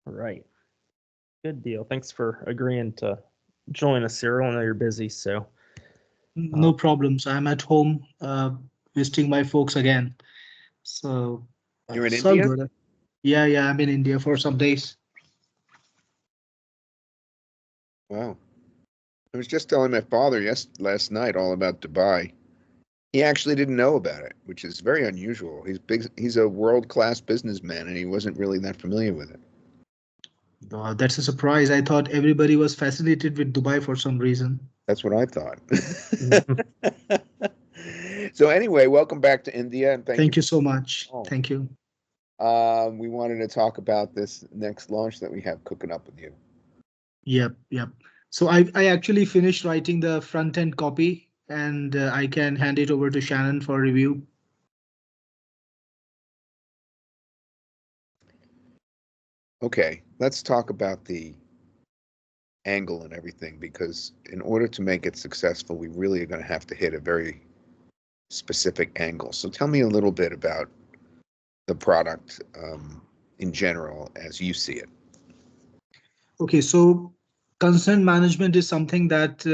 All right. Good deal. Thanks for agreeing to join us, Cyril. I know you're busy, so No problems. I'm at home visiting my folks again. So You're in it's all India? good. Yeah, yeah, I'm in India for some days. Wow. I was just telling my father last night all about Dubai. He actually didn't know about it, which is very unusual. He's a world-class businessman, and he wasn't really that familiar with it. That's a surprise. I thought everybody was fascinated with Dubai for some reason. That's what I thought. So anyway, welcome back to India, and thank you. Thank you so much. Oh. Thank you. We wanted to talk about this next launch that we have cooking up with you. Yep, yep. So I actually finished writing the front end copy and I can hand it over to Shannon for review. Okay, let's talk about the angle and everything, because in order to make it successful, we really are going to have to hit a very specific angle. So tell me a little bit about the product in general as you see it. Okay, so consent management is something that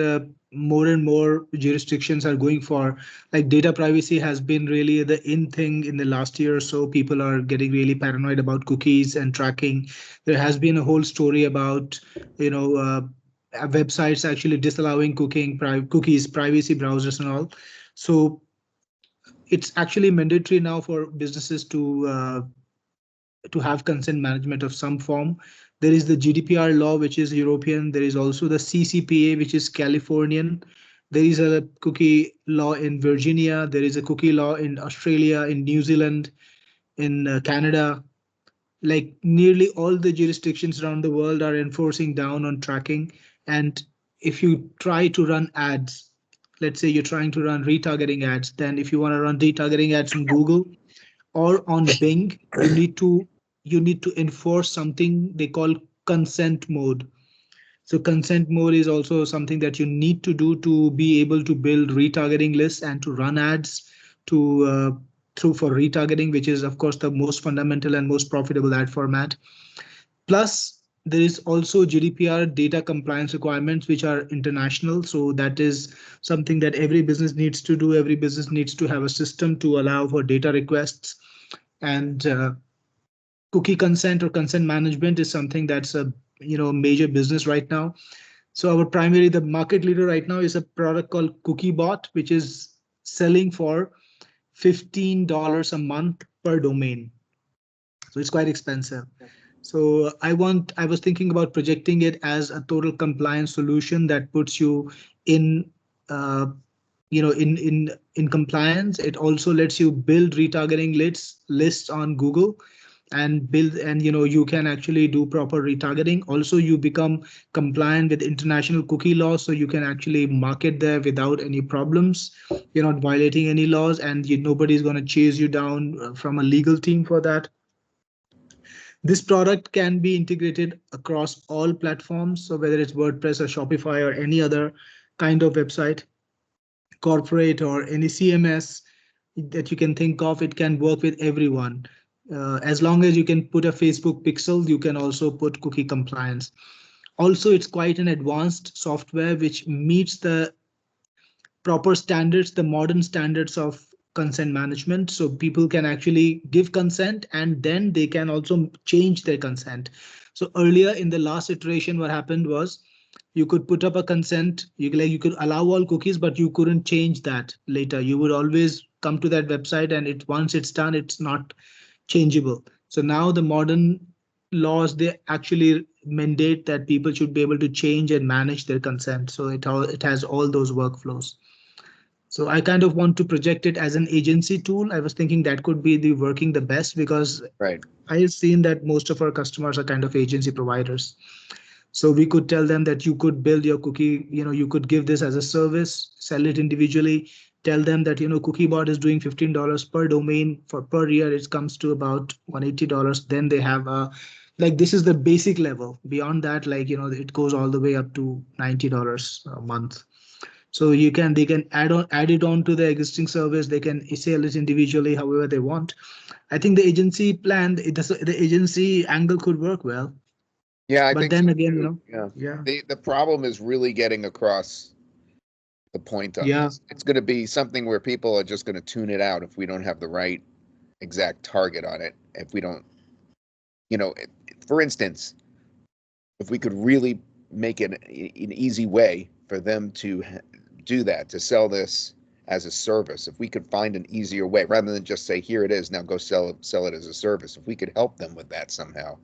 more and more jurisdictions are going for. Like data privacy has been really the in thing in the last year or so. People are getting really paranoid about cookies and tracking. There has been a whole story about, websites actually disallowing cookies, privacy browsers and all. So it's actually mandatory now for businesses to have consent management of some form. There is the GDPR law, which is European. There is also the CCPA, which is Californian. There is a cookie law in Virginia. There is a cookie law in Australia, in New Zealand, in Canada. Like nearly all the jurisdictions around the world are enforcing down on tracking. And if you try to run ads, let's say you're trying to run retargeting ads, then if you want to run retargeting ads on Google or on Bing, you need to enforce something they call consent mode. So consent mode is also something that you need to do to be able to build retargeting lists and to run ads to through for retargeting, which is of course the most fundamental and most profitable ad format. Plus, there is also GDPR data compliance requirements, which are international. So that is something that every business needs to do. Every business needs to have a system to allow for data requests. And cookie consent or consent management is something that's a major business right now. So the market leader right now is a product called CookieBot, which is selling for $15 a month per domain. So it's quite expensive. So I was thinking about projecting it as a total compliance solution that puts you in, in compliance. It also lets you build retargeting lists on Google and build, and you can actually do proper retargeting. Also, you become compliant with international cookie laws, so you can actually market there without any problems. You're not violating any laws, and nobody's going to chase you down from a legal team for that. This product can be integrated across all platforms. So whether it's WordPress or Shopify or any other kind of website, corporate or any CMS that you can think of, it can work with everyone. As long as you can put a Facebook pixel, you can also put cookie compliance. Also, it's quite an advanced software which meets the proper standards, the modern standards of consent management. So people can actually give consent and then they can also change their consent. So earlier in the last iteration, what happened was you could put up a consent, you could allow all cookies, but you couldn't change that later. You would always come to that website and once it's done, it's not changeable. So now the modern laws, they actually mandate that people should be able to change and manage their consent. So it has all those workflows. So I kind of want to project it as an agency tool. I was thinking that could be the working the best because Right. I've seen that most of our customers are kind of agency providers. So we could tell them that you could build your cookie, you could give this as a service, sell it individually, tell them that, CookieBot is doing $15 per domain for per year. It comes to about $180. Then they have like this is the basic level. Beyond that, like, it goes all the way up to $90 a month. So they can add it on to the existing service. They can sell it individually, however they want. I think the agency plan, the agency angle could work well. Yeah, I But think then so again, too. Yeah. yeah, The problem is really getting across the point on yeah, this. It's going to be something where people are just going to tune it out if we don't have the right exact target on it. If we don't, for instance, if we could really make it an easy way for them to do that, to sell this as a service, if we could find an easier way rather than just say, here it is, now go sell it as a service, if we could help them with that somehow,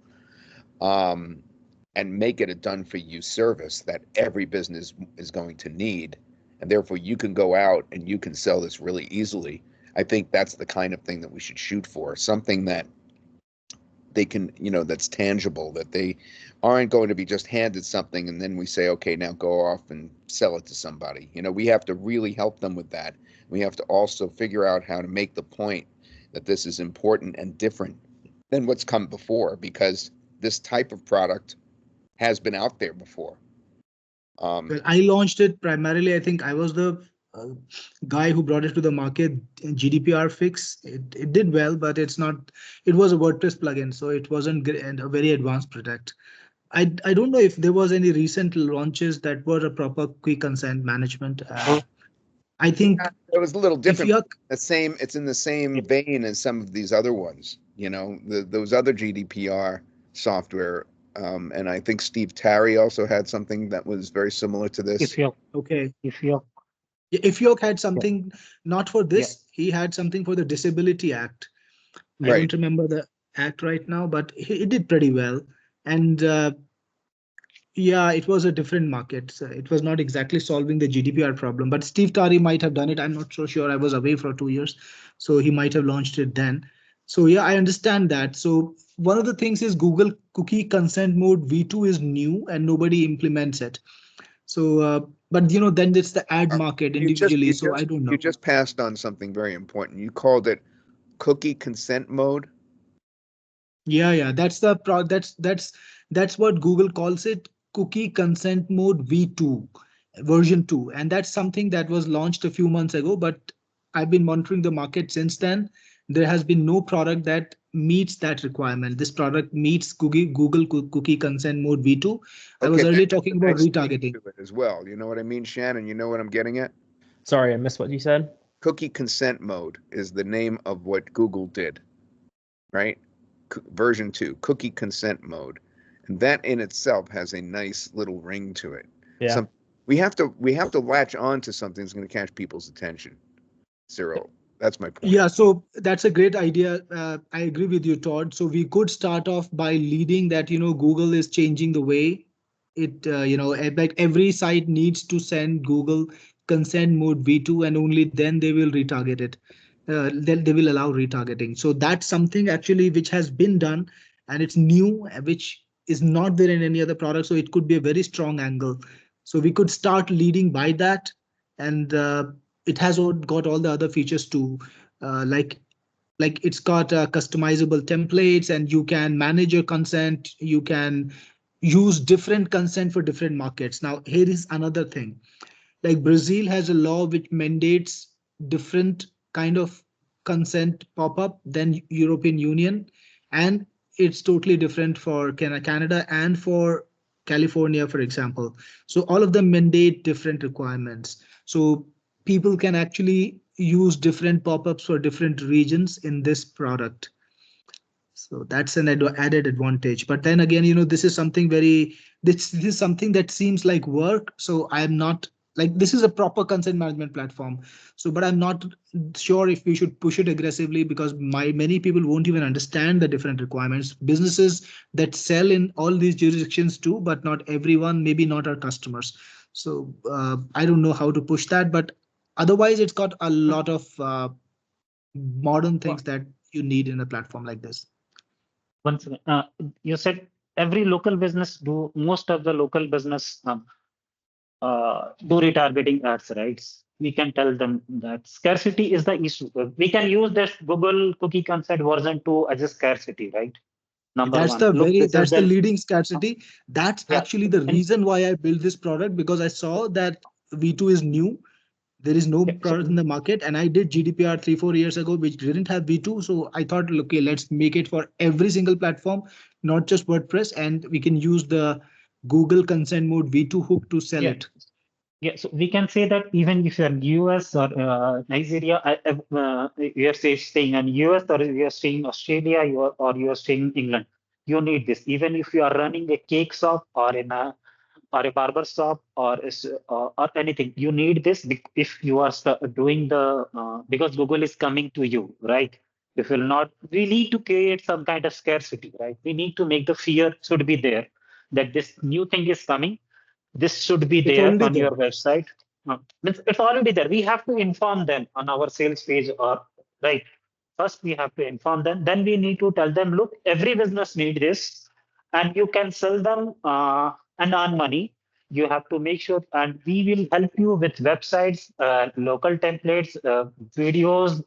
and make it a done for you service that every business is going to need, and therefore you can go out and you can sell this really easily. I think that's the kind of thing that we should shoot for, something that they can, that's tangible, that they aren't going to be just handed something and then we say, okay, now go off and sell it to somebody. We have to really help them with that. We have to also figure out how to make the point that this is important and different than what's come before, because this type of product has been out there before. Well, I launched it primarily. I think I was the uh, guy who brought it to the market. GDPR fix. It did well, but it's not. It was a WordPress plugin, so it wasn't and a very advanced product. I don't know if there was any recent launches that were a proper quick consent management. I think It was a little if different. you're It's in the same vein as some of these other ones. Those other GDPR software. And I think Steve Tarry also had something that was very similar to this. okay, If you if you had something not for this, he had something for the Disability Act. I Right. don't remember the act right now, but it did pretty well. And yeah, it was a different market. So it was not exactly solving the GDPR problem, but Steve Tari might have done it. I'm not so sure. I was away for 2 years, so he might have launched it then. So yeah, I understand that. So one of the things is Google cookie consent mode V2 is new and nobody implements it. So, but then it's the ad market individually. So I don't know. You just passed on something very important. You called it cookie consent mode. Yeah, that's the that's what Google calls it, cookie consent mode V2, version 2, and that's something that was launched a few months ago, but I've been monitoring the market since then. There has been no product that meets that requirement. This product meets Google cookie consent mode V2. I was Okay, earlier that has talking a about nice name retargeting. to it as well. You know what I mean, Shannon? You know what I'm getting at? Sorry, I missed what you said. Cookie consent mode is the name of what Google did, right? Version 2, cookie consent mode. And that in itself has a nice little ring to it. Yeah. We have to latch on to something that's going to catch people's attention. Cyril, that's my point. Yeah, so that's a great idea. I agree with you, Todd. So we could start off by leading that, Google is changing the way it, like every site needs to send Google consent mode V2 and only then they will retarget it. Then they will allow retargeting. So that's something actually which has been done and it's new, which is not there in any other product. So it could be a very strong angle. So we could start leading by that. And it has got all the other features too, like it's got customizable templates and you can manage your consent. You can use different consent for different markets. Now here is another thing, like Brazil has a law which mandates different kind of consent pop up than European Union, and it's totally different for Canada and for California, for example. So all of them mandate different requirements. So people can actually use different pop-ups for different regions in this product. So that's an added advantage. But then again, this is something this is something that seems like work. So I'm not like, this is a proper consent management platform. So, but I'm not sure if we should push it aggressively because many people won't even understand the different requirements. Businesses that sell in all these jurisdictions too, but not everyone, maybe not our customers. So I don't know how to push that, but otherwise it's got a lot of modern things that you need in a platform like this. Once you said every local business most of the local business do retargeting ads, right? We can tell them that scarcity is the issue. We can use this Google cookie consent version 2 as a scarcity, right? Number That's one. the Look, this that's is the leading scarcity. That's yeah, actually the and reason why I built this product, because I saw that V2 is new. There is no Yeah, so product in the market, and I did GDPR 3-4 years ago, which didn't have V2. So I thought, okay, let's make it for every single platform, not just WordPress, and we can use the Google consent mode V2 hook to sell yeah, it. yeah. So we can say that even if you're in US or Nigeria, you're staying in US or you're staying in Australia, or you're staying in England, you need this. Even if you are running a cake shop or in a or a barber shop or anything, you need this if you are doing the because Google is coming to you, right? If will not, we need to create some kind of scarcity, right? We need to make the fear should be there that this new thing is coming. This should be It's there already on there. your website. It's already there. We have to inform them on our sales page, or right. First, we have to inform them. Then we need to tell them, look, every business needs this, and you can sell them and earn money. You have to make sure, and we will help you with websites, local templates, videos.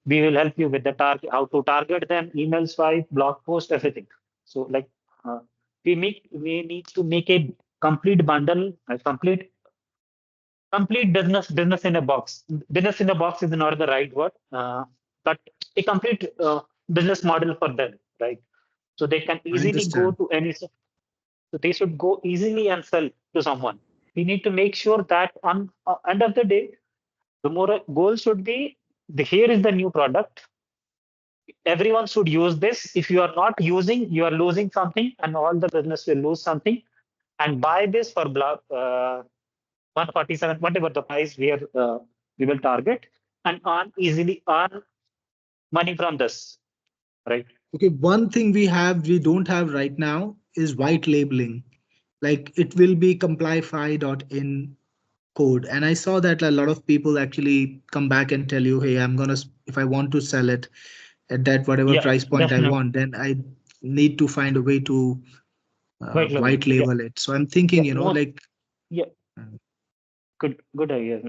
We will help you with the target, how to target them, email swipe, blog post, everything. So, like, uh, we need to make a complete bundle, a complete business in a box. Business in a box is not the right word, but a complete business model for them, right? So they can I easily go understand. to any. So they should go easily and sell to someone. We need to make sure that on end of the day, the more goal should be here is the new product. Everyone should use this. If you are not using, you are losing something, and all the business will lose something. And buy this for 147, whatever the price we will target, and earn money from this, right? Okay, one thing we don't have right now is white labeling. Like it will be complyfi.in code. And I saw that a lot of people actually come back and tell you, hey, if I want to sell it at that whatever Yeah, price point I definitely. want, then I need to find a way to White level. white Yeah, label it. So I'm thinking, yeah. like, Yeah, mm, good idea.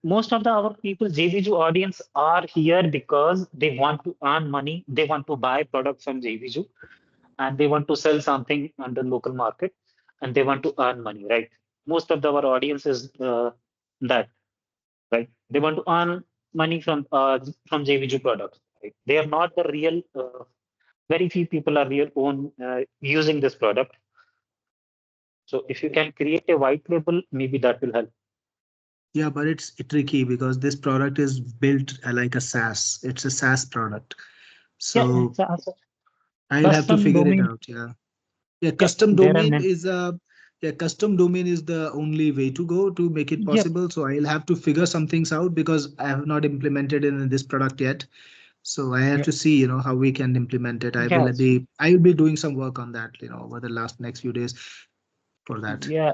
Most of our people, JVG audience, are here because they want to earn money. They want to buy products from JVG, and they want to sell something on the local market, and they want to earn money, right? Most of our audience is that, right? They want to earn money from JVG products, right? They are not the real. Very few people are real own using this product. So if you can create a white label, maybe that will help. yeah, but it's tricky because this product is built like a SaaS. It's a SaaS product. Yeah, So it's a I'll have to custom figure it domain. out. Yeah. Yeah, Yeah, there are many. custom domain is the only way to go to make it Yep, possible. So I'll have to figure some things out because I have not implemented in this product yet. So I have yep, to see, how we can implement it. yes, I will be doing some work on that, over the next few days for that. yeah.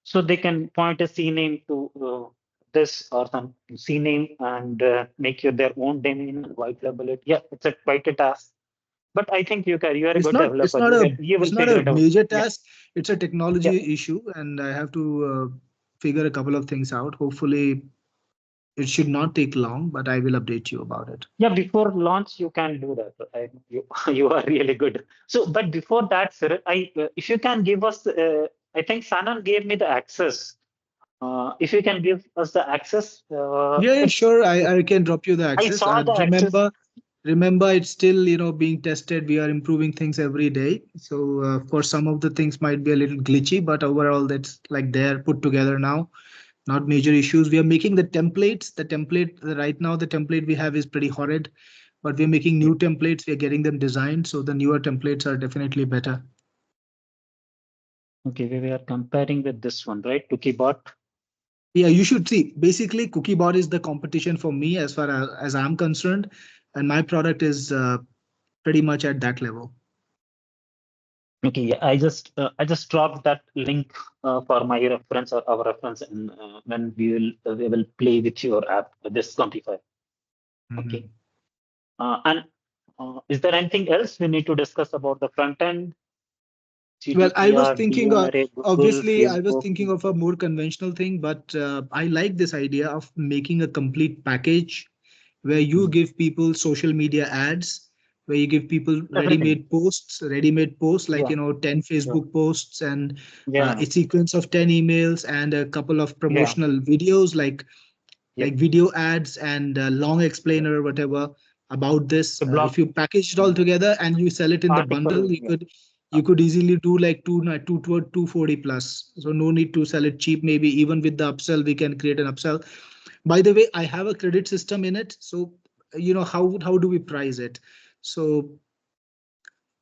So they can point a CNAME to this or some CNAME and make their own domain and white label it. Yeah, it's quite a task. But I think you can. You are a It's good not, it's developer. not a, You will it's not figure a it out. major Yeah, task. It's a yeah, technology issue and I have to figure a couple of things out. Hopefully it should not take long, but I will update you about it. yeah. Before launch, you can do that. You are really good. So, but before that, sir, if you can give us, I think Sanan gave me the access. If you can give us the access, Yeah, yeah, sure. I can drop you the I access. saw the access. Remember, it's still, being tested. We are improving things every day. So, of course, some of the things might be a little glitchy, but overall, that's like they're put together now. Not major issues. We are making the templates. The template right now, the template we have is pretty horrid, but we're making new templates. We're getting them designed. So the newer templates are definitely better. Okay, we are comparing with this one, right? Cookiebot. Yeah, you should see. Basically, Cookiebot is the competition for me as far as I'm concerned, and my product is pretty much at that level. Okay, yeah, I just dropped that link for my reference or our reference, and when we will play with your app, this Quantify. Okay, and is there anything else we need to discuss about the front end? Well, GDPR, DMRA, Google, obviously, I was Facebook. thinking of a more conventional thing, but I like this idea of making a complete package where you give people social media ads, where you give people Everything. ready-made posts like, Yeah, 10 yeah, Facebook posts and yeah, a sequence of 10 emails and a couple of yeah, promotional videos like Yep. like video ads and long explainer or whatever about this. The blog If you package it all together and you sell it in the bundle, article. you could easily do like 240 plus. So no need to sell it cheap. Maybe even with the upsell, we can create an upsell. By the way, I have a credit system in it. So, how do we price it? So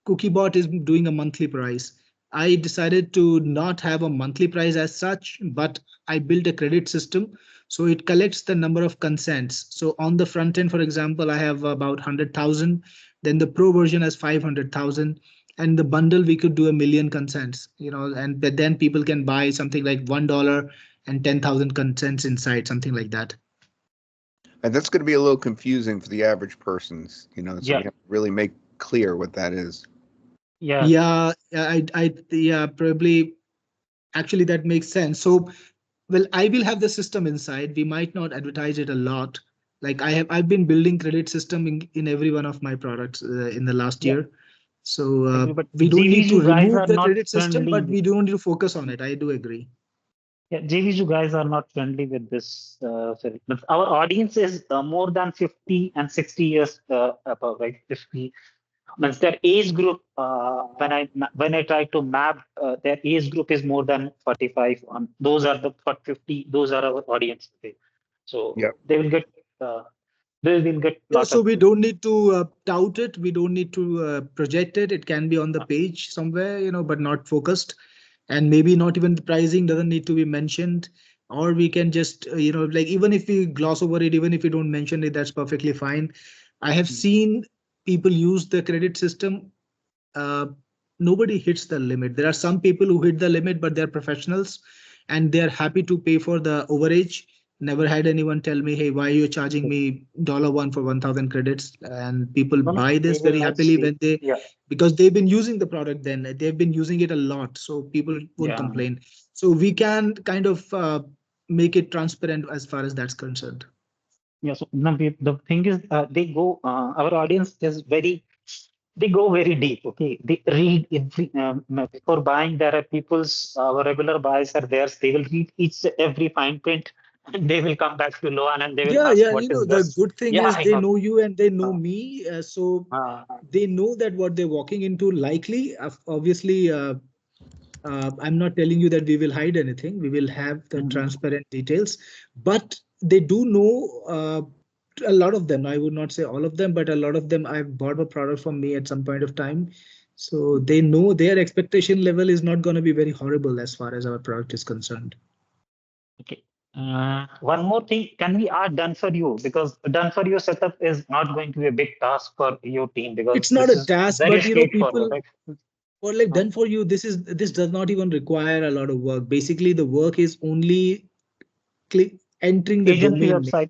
Cookiebot is doing a monthly price. I decided to not have a monthly price as such, but I built a credit system. So it collects the number of consents. So on the front end, for example, I have about 100,000. Then the pro version has 500,000. And the bundle, we could do 1 million consents, and but then people can buy something like $1 and 10,000 consents inside, something like that. And that's going to be a little confusing for the average persons, so Yeah. we have to really make clear what that is. Yeah. Yeah, probably. Actually, that makes sense. So, well, I will have the system inside. We might not advertise it a lot. Like I've been building credit system in every one of my products in the last Yeah. year. So But we don't need to JVZoo guys remove are the not credit system, friendly but we with, don't need to focus on it. I do agree. yeah, JVZoo guys are not friendly with this. Sorry. But our audience is more than 50 and 60 years above, right? 50. Means their age group, when I try to map their age group is more than 45. Those are the 50. Those are our audience. Okay. So Yep. they will get Yeah, lot so of. we don't need to tout it. We don't need to project it. It can be on the page somewhere, but not focused. And maybe not even the pricing doesn't need to be mentioned. Or we can just, like even if we gloss over it, even if we don't mention it, that's perfectly fine. I have seen people use the credit system. Uh, Nobody hits the limit. There are some people who hit the limit, but they're professionals and they're happy to pay for the overage. Never had anyone tell me, hey, why are you charging me $1 for 1,000 credits? And people No, buy they this will very not happily see. when they, Yeah. because they've been using the product, then they've been using it a lot. So people won't Yeah. complain. So we can kind of make it transparent as far as that's concerned. Yeah. So now the thing is, they go. Our audience is very. They go very deep. Okay. They read every before buying. There are people's our regular buyers are there. They will read each every fine print, and they will come back to Loan and they will ask, Yeah, "What is the this?" good thing Yeah, is I they know. know you and they know me. So Uh, they know that what they're walking into likely. Obviously, I'm not telling you that we will hide anything. We will have the transparent details, but they do know a lot of them. I would not say all of them, but a lot of them I've bought a product from me at some point of time. So they know their expectation level is not going to be very horrible as far as our product is concerned. Okay. One more thing, can we add done for you? Because done for you setup is not going to be a big task for your team because It's not this a is task, very but straightforward, people, right? or like done for you. This does not even require a lot of work. Basically, the work is only entering the Agency domain name. website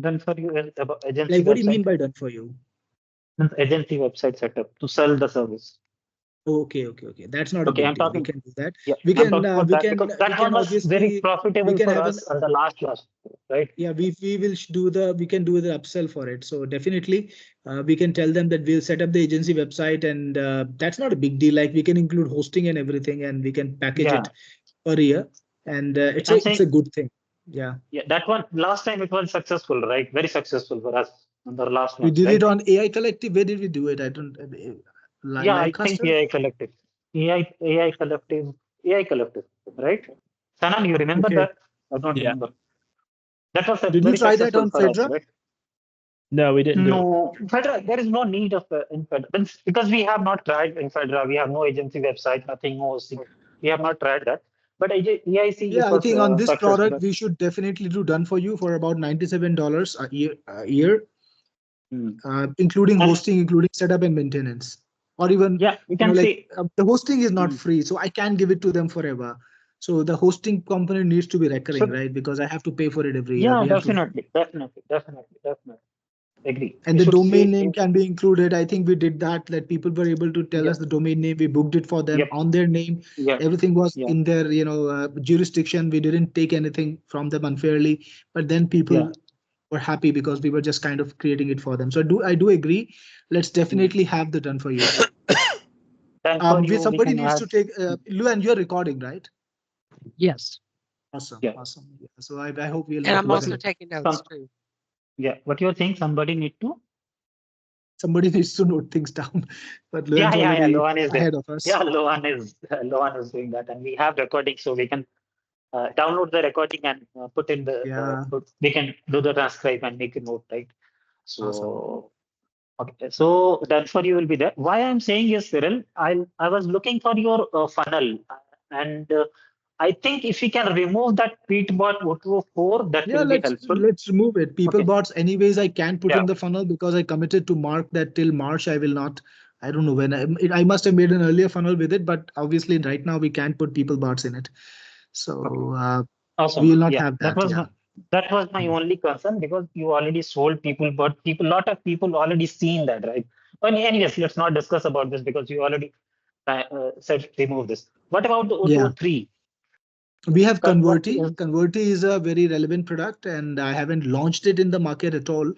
done for you is about agency Like, what do you website. mean by done for you? Means agency website setup to sell the service. Okay. That's not a Okay, big I'm deal. We talking. can do that. Yeah, We I'm can talking about that because we that one can was very obviously we profitable can for have an us on the last, right? yeah, we will do we can do the upsell for it. So definitely we can tell them that we'll set up the agency website, and that's not a big deal. Like we can include hosting and everything, and we can package Yeah, it per year, and I'm it's a saying, good thing. Yeah. yeah, that one last time it was successful, right? Very successful for us on the last We ones, did it right? on AI Collective. Where did we do it? I don't. Yeah, I think Livecaster? AI Collective. AI Collective, AI Collective, right? Sanan, you remember Okay. that? I don't Yeah. remember. That was Did you very try that successful on for us, Fedra? right? No, we didn't do it. No, Fedra, there is no need of in Fedra because we have not tried in Fedra. We have no agency website, nothing, no hosting. We have not tried that. But EIC, Yeah, it I was think on this successful. product, we should definitely do done for you for about $97 a year, Hmm. including And hosting, including setup and maintenance. Or even, yeah, we can like say, the hosting is not hmm, free, so I can't give it to them forever. So the hosting component needs to be recurring, so right? Because I have to pay for it every year. yeah, We have to, definitely. Agree. and You the should domain see. name can be included. I think we did that. That people were able to tell Yeah, us the domain name. We booked it for them yep, on their name. yeah, Everything was yeah, in their, jurisdiction. We didn't take anything from them unfairly. But then yeah. people were happy because we were just kind of creating it for them. So I do agree. Let's Hmm. definitely have the done for you. Then for you, we Somebody can needs add. to take Luan, you're recording, right? Yes. Awesome. Yeah. Awesome. Yeah. So I hope we'll. And I'm what also you- taking notes too. Yeah, what you're saying, somebody need to. Somebody needs to note things down, but Yeah, Lohan's yeah, yeah. already Lohan is there. ahead of us. Yeah, Lohan is doing that, and we have recording, so we can download the recording and put in the. Yeah. We can do the transcribe and make a note, right? So. Awesome. Okay, so done for you will be there. Why I'm saying is, Cyril, I was looking for your funnel, and I think if you can remove that Tweetbot 024, that Yeah, will be helpful. let's remove it. People Okay. bots, anyways, I can put Yeah. in the funnel because I committed to Mark that till March I will not. I don't know when I must have made an earlier funnel with it, but obviously right now we can't put people bots in it. So Awesome. we will not Yeah, have that. Yeah. that was my only concern, because you already sold people, but lot of people already seen that, right? But anyways, let's not discuss about this because you already said remove this. What about the Yeah. 023? We have Converti Converti. is- Converti is a very relevant product, and I haven't launched it in the market at all.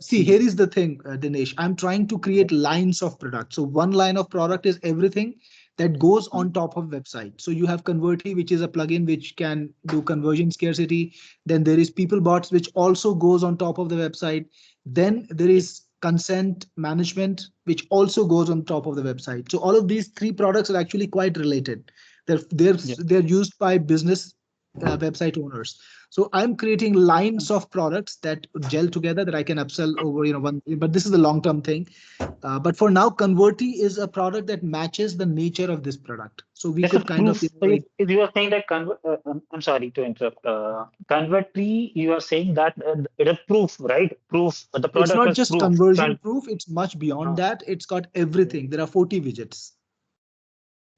See, Mhm. here is the thing, Dinesh. I'm trying to create lines of product. So one line of product is everything that goes on top of website. So you have Converti, which is a plugin which can do conversion scarcity. Then there is PeopleBots, which also goes on top of the website. Then there is consent management, which also goes on top of the website. So all of these three products are actually quite related. They're used by business website owners. So I'm creating lines of products that gel together that I can upsell over, one. But this is the long-term thing. But for now, Converti is a product that matches the nature of this product. So we It's a could kind of, proof. If you are saying that I'm sorry to interrupt. Convertry, you are saying that it is proof, right? Proof. The it's product not is just proof. conversion proof. It's much Uh, beyond that. It's got everything. There are 40 widgets.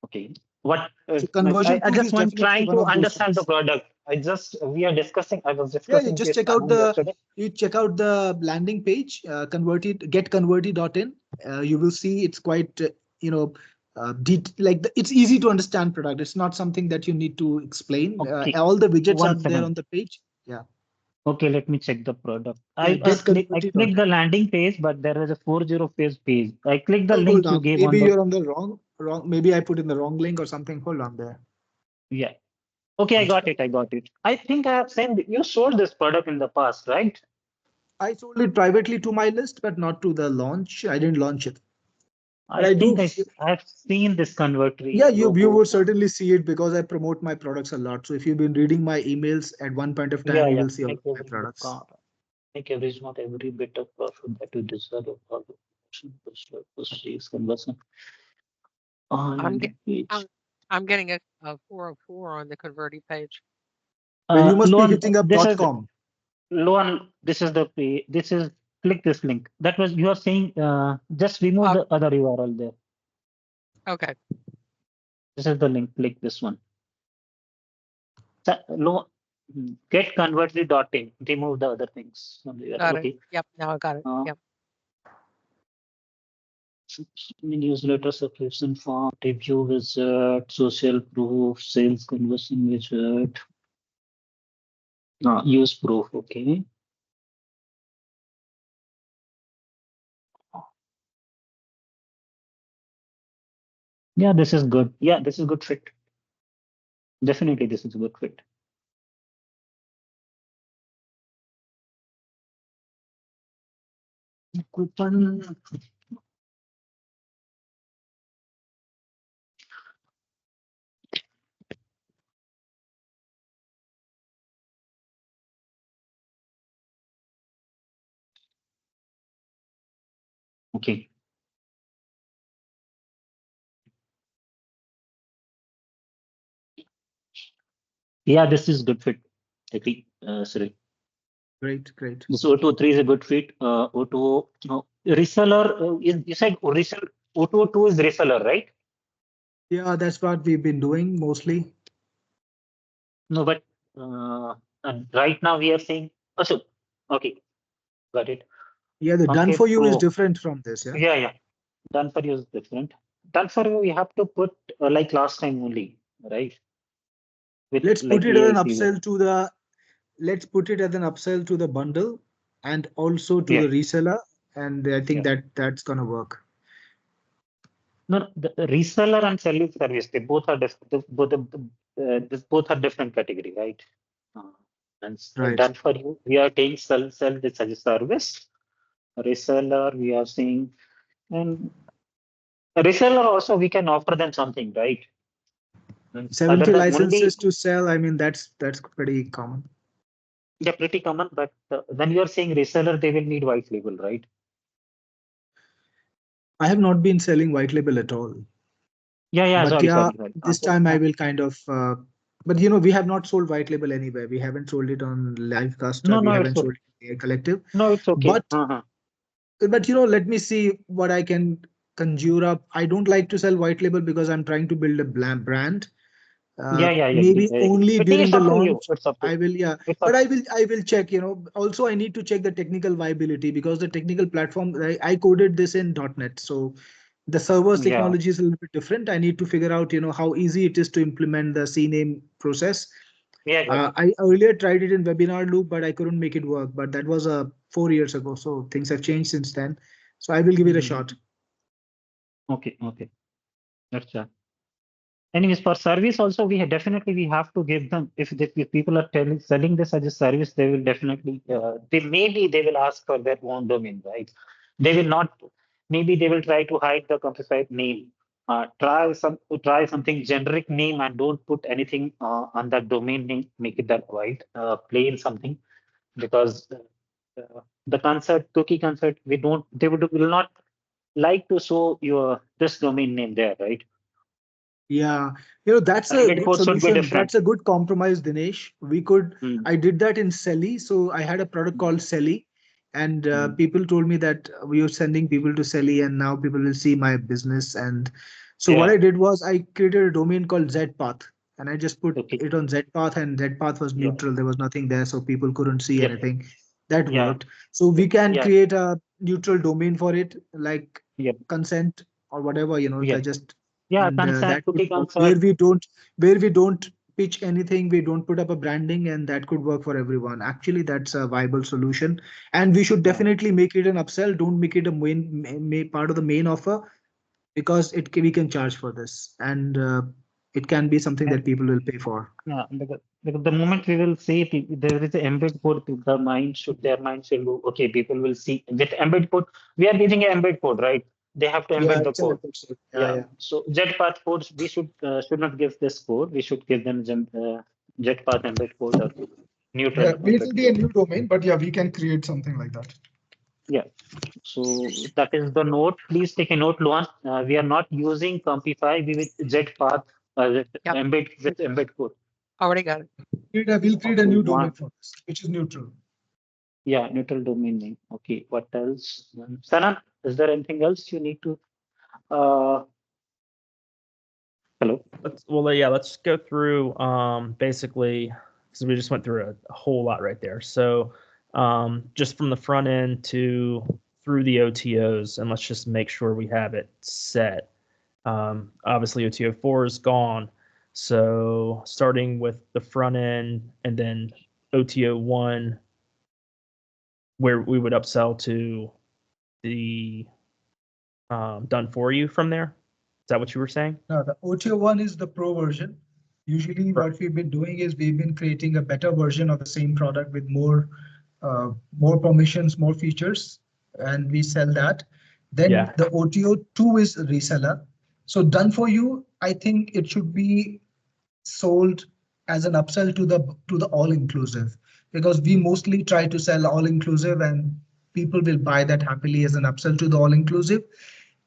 okay. What? So conversion I proof just is want definitely trying one to of those understand the things. product. We are discussing. I was Yeah, you discussing just with check out Anand the yesterday. landing page, getconverted.in. You will see it's quite it's easy to understand product. It's not something that you need to explain. Okay. All the widgets are One there second. on the page. Yeah. Okay, let me check the product. Yeah, I clicked getconverted.in. the landing page, but there is a 40 page. I clicked the Oh, hold link you on. gave on Maybe the. you're on the wrong. Maybe I put in the wrong link or something. Hold on there. Yeah. Okay, I got it. I think I have sent. You sold this product in the past, right? I sold it privately to my list, but not to the launch. I didn't launch it. But I I think do. I've seen this Yeah, convertery you logo. would certainly see it because I promote my products a lot. So if you've been reading my emails at one point of time, you will see all of my products. Make average, not every bit of profit that you deserve. Conversion. I'm getting a 404 on the Converti page. Then you must be Loan, hitting up this is .com. Loan. This is the pay. This is click this link. That was you are saying. Just remove the other URL there. Okay. This is the link. Click this one. Getconverted.in. Remove the other things. Got Okay. it. Yep. Now I got it. Yep. Newsletter subscription form, review wizard, social proof, sales conversion wizard. Use proof. Okay. Yeah, this is good. Yeah, this is good fit. Definitely, this is a good fit. Coupon. Okay. Yeah, this is good fit. Agree, sorry. Great, great. This 023 is a good fit. 020 reseller you said resell 022 is reseller, right? Yeah, that's what we've been doing mostly. No, but and right now we are saying so. Okay, got it. Yeah, the done Okay, for you is pro. different from this. Yeah. Yeah. Done for you is different. Done for you, you have to put like last time only, right? With Let's like put it as an AIC. upsell to the. Let's put it as an upsell to the bundle and also to Yeah. the reseller, and I think Yeah. that's gonna work. No, the reseller and selling service, they both are both are different category, right? And Right. done for you, we are taking sell this as a service. Reseller, we are seeing, and a reseller also we can offer them something, right? And 70 other than licenses only, to sell. I mean, that's pretty common. they're pretty common, but when you are saying reseller, they will need white label, right? I have not been selling white label at all. Yeah, But sorry, yeah, sorry. this time I will kind of. But we have not sold white label anywhere. We haven't sold it on Livecast. No, We no, it's haven't okay. sold it in Collective. No, it's okay. But let me see what I can conjure up. I don't like to sell white label because I'm trying to build a brand. Yeah. Maybe only It during is the up to you. launch It's up to I will, yeah, it's but up. I will check. Also I need to check the technical viability because the technical platform I coded this in .NET, so the server's Yeah, technology is a little bit different. I need to figure out how easy it is to implement the CNAME process. yeah, got it. I earlier tried it in webinar loop, but I couldn't make it work. But that was 4 years ago, so things have changed since then. So I will give it a shot. Okay. That's anyways, for service also, definitely we have to give them, if people are selling this as a service, they will definitely they will ask for their own domain, right? They will not, maybe they will try to hide the company name. Try something generic name and don't put anything on that domain name. Make it that white, plain something, because the cookie concert, will not like to show your this domain name there, right? Yeah, that's a Embed good code should be solution. different. That's a good compromise, Dinesh. Mm. I did that in Selly. So I had a product called Selly, and people told me that we are sending people to Selly, and now people will see my business. And so what Yeah. I did was I created a domain called Zpath, and I just put Okay. it on Zpath, and Zpath was Yeah. neutral. There was nothing there, so people couldn't see Yep. anything. That Yeah. worked. So we can Yeah. create a neutral domain for it, like Yep. consent or whatever, Yeah. that just Yeah. and Consent, that could cookie work consent. where we don't pitch anything, we don't put up a branding, and that could work for everyone. Actually, that's a viable solution, and we should Yeah. definitely make it an upsell. Don't make it a part of the main offer, because we can charge for this, and it can be something Yeah. that people will pay for. Yeah. Because the moment we will see there is an embed code, their mind should go, okay, people will see with embed code. We are giving an embed code, right? They have to Yeah, embed the it's an code. episode. Yeah. Yeah. So Jetpath codes, we should not give this code. We should give them Jetpath embed code or neutral Yeah, it embed will be a code. new domain, but yeah, we can create something like that. Yeah. So that is the note. Please take a note, Luan. We are not using Compify. We will Jetpath Yep. embed code. Already got it. We'll create a Okay, new domain one. for this, which is neutral. Yeah, neutral domain name. Okay, what else? Sanan, is there anything else you need to? Hello. Let's go through basically, because we just went through a whole lot right there. So just from the front end to through the OTOs, and let's just make sure we have it set. Obviously OTO 4 is gone. So starting with the front end and then OTO 1, where we would upsell to the done for you from there. Is that what you were saying? No, the OTO 1 is the pro version. Usually Right. what we've been doing is we've been creating a better version of the same product with more permissions, more features, and we sell that. Then Yeah. the OTO 2 is reseller. So done for you, I think it should be sold as an upsell to the all inclusive, because we mostly try to sell all inclusive, and people will buy that happily as an upsell to the all inclusive.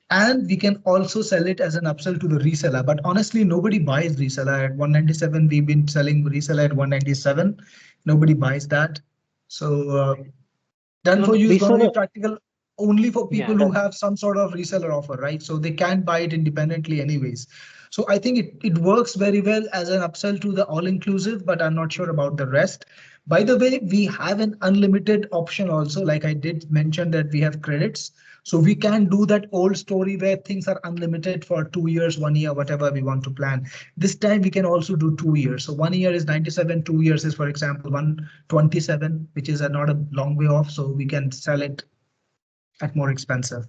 And we can also sell it as an upsell to the reseller. But honestly, nobody buys reseller at 197. We've been selling reseller at 197. Nobody buys that. So done for you is going to be Reseller. practical only for Yeah, people who have some sort of reseller offer, right? So they can't buy it independently anyways. So I think it works very well as an upsell to the all inclusive, but I'm not sure about the rest. By the way, we have an unlimited option also. Like I did mention that we have credits. So we can do that old story where things are unlimited for 2 years, 1 year, whatever we want to plan. This time we can also do 2 years. So 1 year is 97, 2 years is, for example, 127, which is not a long way off. So we can sell it at more expensive.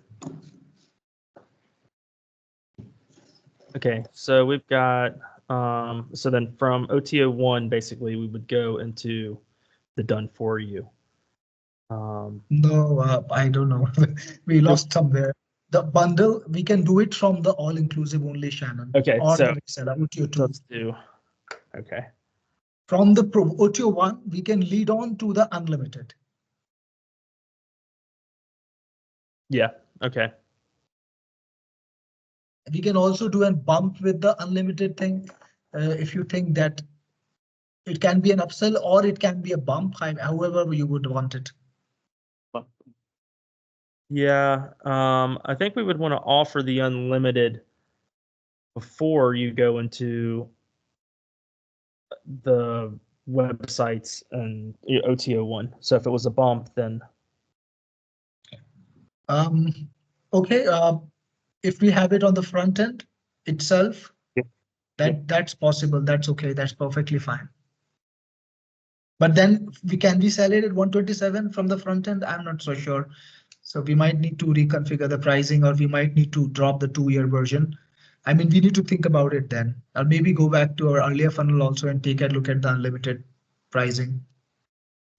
Okay, so we've got, so then from OTO1, basically, we would go into the done for you. No, I don't know. We lost somewhere. The bundle, we can do it from the all-inclusive only, Shannon. Okay, Or so the OTO2. let's do, okay. From the OTO1, we can lead on to the unlimited. Yeah, okay. We can also do a bump with the unlimited thing. If you think that it can be an upsell or it can be a bump, however you would want it. Yeah, I think we would want to offer the unlimited before you go into the websites and OTO1. So if it was a bump, then Okay, if we have it on the front end itself, that's possible. That's okay. That's perfectly fine. But then we sell it at 127 from the front end? I'm not so sure. So we might need to reconfigure the pricing, or we might need to drop the 2-year version. I mean, we need to think about it then. Or maybe go back to our earlier funnel also and take a look at the unlimited pricing,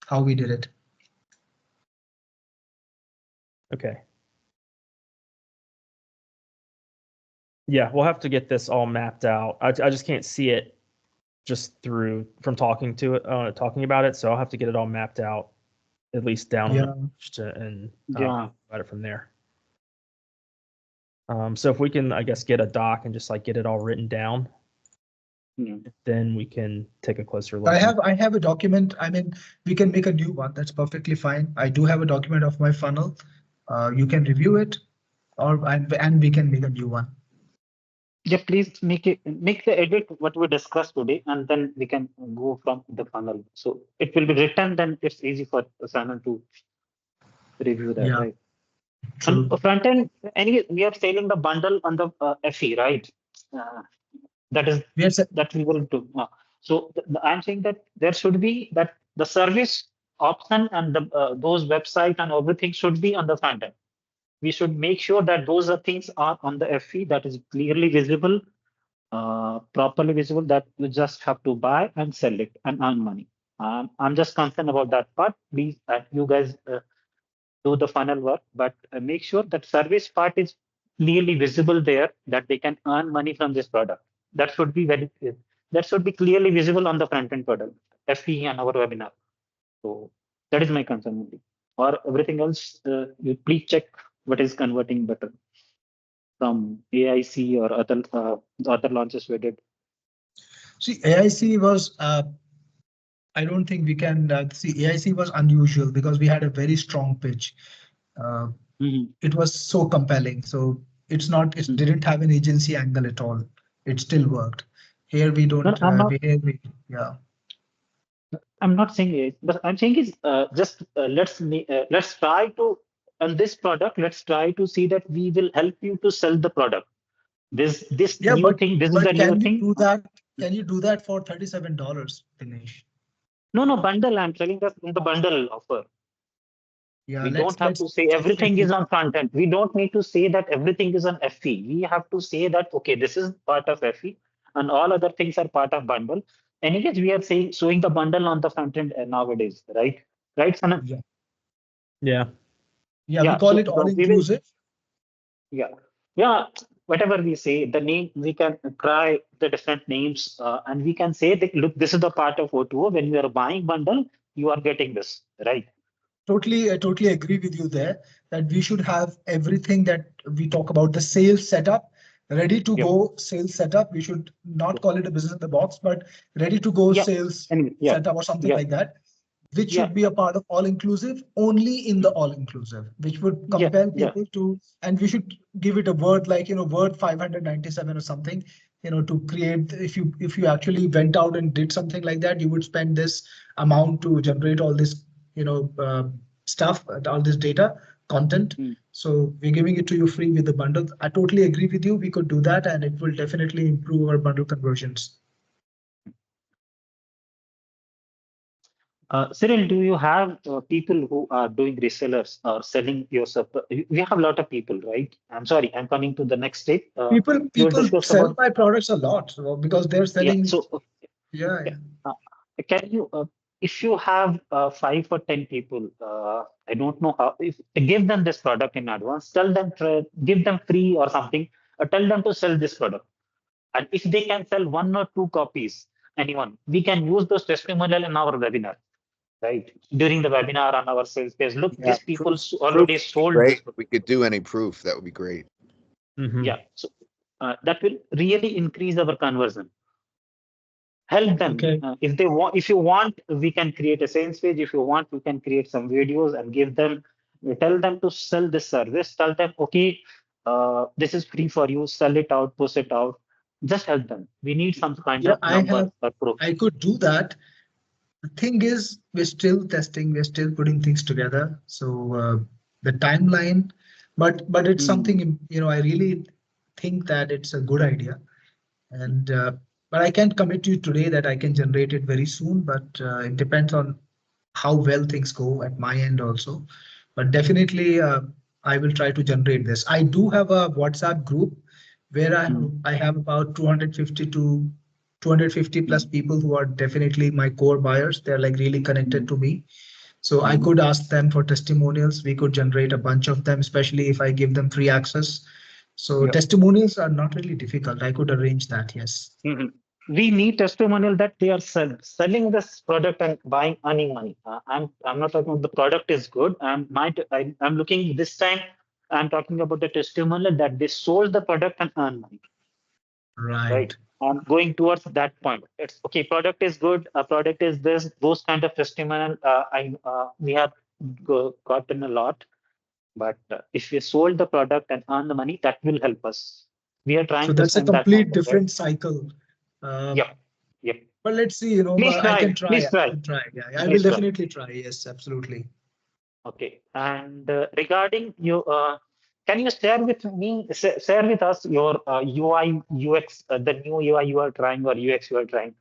how we did it. okay. Yeah, we'll have to get this all mapped out. I just can't see it just through from talking about it. So I'll have to get it all mapped out, at least down on the page and about it from there. So if we can, I guess, get a doc and just like get it all written down, then we can take a closer look. I have a document. I mean, we can make a new one. That's perfectly fine. I do have a document of my funnel. You can review it, and we can make a new one. Yeah, please make the edit what we discussed today, and then we can go from the funnel. So it will be written, then it's easy for Simon to review that, right? True. And front end, anyway, we are selling the bundle on the FE, right? That we will do. So I'm saying that there should be that the service option and the those website and everything should be on the front end. We should make sure that those things are on the FE, that is clearly visible, properly visible, that you just have to buy and sell it and earn money. I'm just concerned about that part. Please, you guys do the funnel work, but make sure that service part is clearly visible there, that they can earn money from this product. That should be that should be clearly visible on the front end product, FE and our webinar. So that is my concern only. Or everything else, you please check what is converting better from AIC or other launches we did. See, AIC was, I don't think we can see, AIC was unusual because we had a very strong pitch. It was so compelling. So it didn't have an agency angle at all. It still worked. Here we don't, yeah. I'm not saying it, but I'm saying is just let's try to, on this product, let's try to see that we will help you to sell the product. This new thing, this is the new thing. Can you do that for $37, Dinesh? No, bundle. I'm selling that in the bundle offer. Yeah, we don't have to say everything is on front end. We don't need to say that everything is on FE. We have to say that, okay, this is part of FE and all other things are part of bundle. Anyways, we are showing the bundle on the front end nowadays, right? Right, Sanam? Yeah. We call it all inclusive. Yeah. Whatever we say, the name, we can try the different names and we can say that, look, this is the part of O2O. When you are buying bundle, you are getting this, right? I totally agree with you there, that we should have everything that we talk about, the sales setup, ready to go sales setup. We should not call it a business in the box, but ready to go sales setup or something like that, which should be a part of all inclusive, only in the all inclusive, which would compel people to, and we should give it a word like, word 597 or something, to create, if you actually went out and did something like that, you would spend this amount to generate all this stuff, all this data content. So we're giving it to you free with the bundle. I totally agree with you. We could do that and it will definitely improve our bundle conversions. Cyril, do you have people who are doing resellers or selling your stuff? We have a lot of people, right? I'm sorry, I'm coming to the next step. You People discussed sell about, my products a lot, so because they're yeah. selling. So Yeah, okay, yeah. can you, if you have 5 or 10 people, I don't know how, if give them this product in advance, tell them, give them free or something, tell them to sell this product. And if they can sell 1 or 2 copies, anyone, we can use those testimonial in our webinar, right? During the webinar on our sales page, look, Yeah, these people proof already would be sold great. this. If we could do any proof, that would be great. Yeah, so that will really increase our conversion. Help them. Okay. If they want, if you want, we can create a sales page. If you want, we can create some videos and give them, tell them to sell this service. Tell them, okay, this is free for you. Sell it out, push it out. Just help them. We need some kind Yeah, of number or proof. I could do that. The thing is, we're still testing, we're still putting things together. So the timeline, but it's something, I really think that it's a good idea. And but I can't commit to you today that I can generate it very soon, but it depends on how well things go at my end also. But definitely I will try to generate this. I do have a WhatsApp group where I have about 250 to 250 plus people who are definitely my core buyers. They're like really connected to me. So I could ask them for testimonials. We could generate a bunch of them, especially if I give them free access. So testimonials are not really difficult. I could arrange that, yes. We need testimonial that they are selling this product and buying, earning money. I'm not talking about the product is good. I'm looking this time. I'm talking about the testimonial that they sold the product and earn money. Right. I'm going towards that point. It's okay. Product is good. A product is this. Those kind of testimonial. We have gotten a lot. But if we sold the product and earn the money, that will help us. We are trying So to that's a send that complete number, different right? cycle. Yep. But let's see, Please I try. can try. Please I try. can try. Yeah, I will Please try. definitely try. Yes, absolutely. Okay. And regarding you, can you share with me, share with us your UI, UX, the new UI you are trying or UX you are trying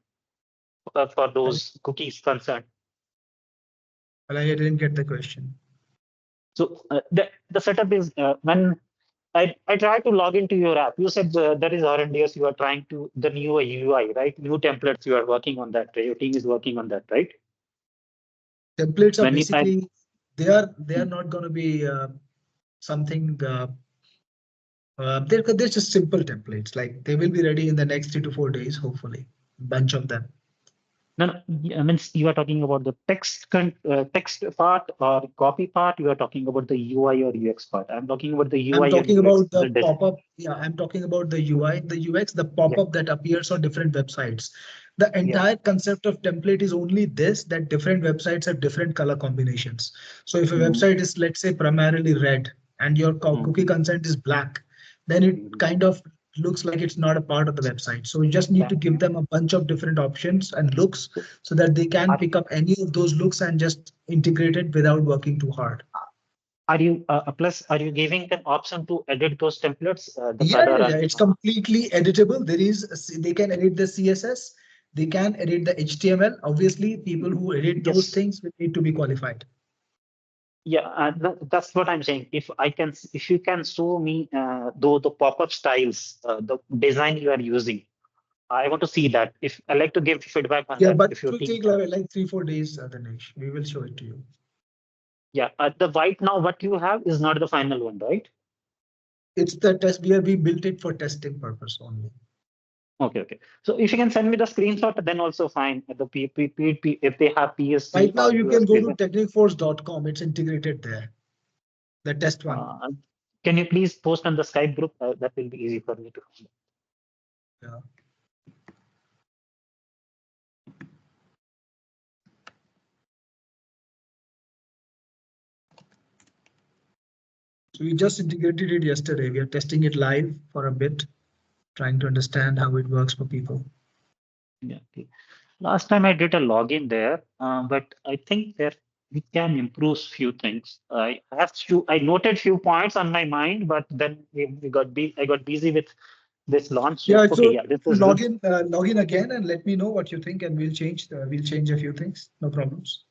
for those cookies concerned? Well, I didn't get the question. So the setup is when I try to log into your app. You said there is R&Ds. You are trying to the new UI, right? New templates. You are working on that. Right? Your team is working on that, right? Templates are When basically they are not going to be something. They're just simple templates. Like they will be ready in the next 3 to 4 days, hopefully. Bunch of them. No, I mean you are talking about the text part or copy part. You are talking about the UI or UX part. I'm talking about the UI I'm and talking UX. about the pop-up. Yeah, I'm talking about the UI, the UX, the pop-up that appears on different websites. The entire concept of template is only this, that different websites have different color combinations. So if a website is, let's say, primarily red and your cookie consent is black, then it kind of looks like it's not a part of the website. So you just need to give them a bunch of different options and looks so that they can pick up any of those looks and just integrate it without working too hard. Are you plus? Are you giving them option to edit those templates? The Yeah, color and it's completely editable. They can edit the CSS, they can edit the HTML. Obviously, people who edit those things will need to be qualified. Yeah, that's what I'm saying. If you can show me though the pop-up styles, the design you are using, I want to see that. If I like to give feedback on Yeah, that, but if it your will team take can. like 3-4 days, Dinesh. We will show it to you. Yeah, the right now what you have is not the final one, right? It's the test. We built it for testing purpose only. Okay. So if you can send me the screenshot, then also fine. The PPP, if they have PSC Right now, or you can go to USP. technicforce.com. It's integrated there. The test one. Can you please post on the Skype group? That will be easy for me to find. Yeah. So we just integrated it yesterday. We are testing it live for a bit, trying to understand how it works for people. Yeah. Okay. Last time I did a login there, but I think there we can improve few things. I noted few points on my mind, but then I got busy with this launch. So, Yeah, okay, so yeah, this is log in again and let me know what you think, and we'll change a few things. No problems.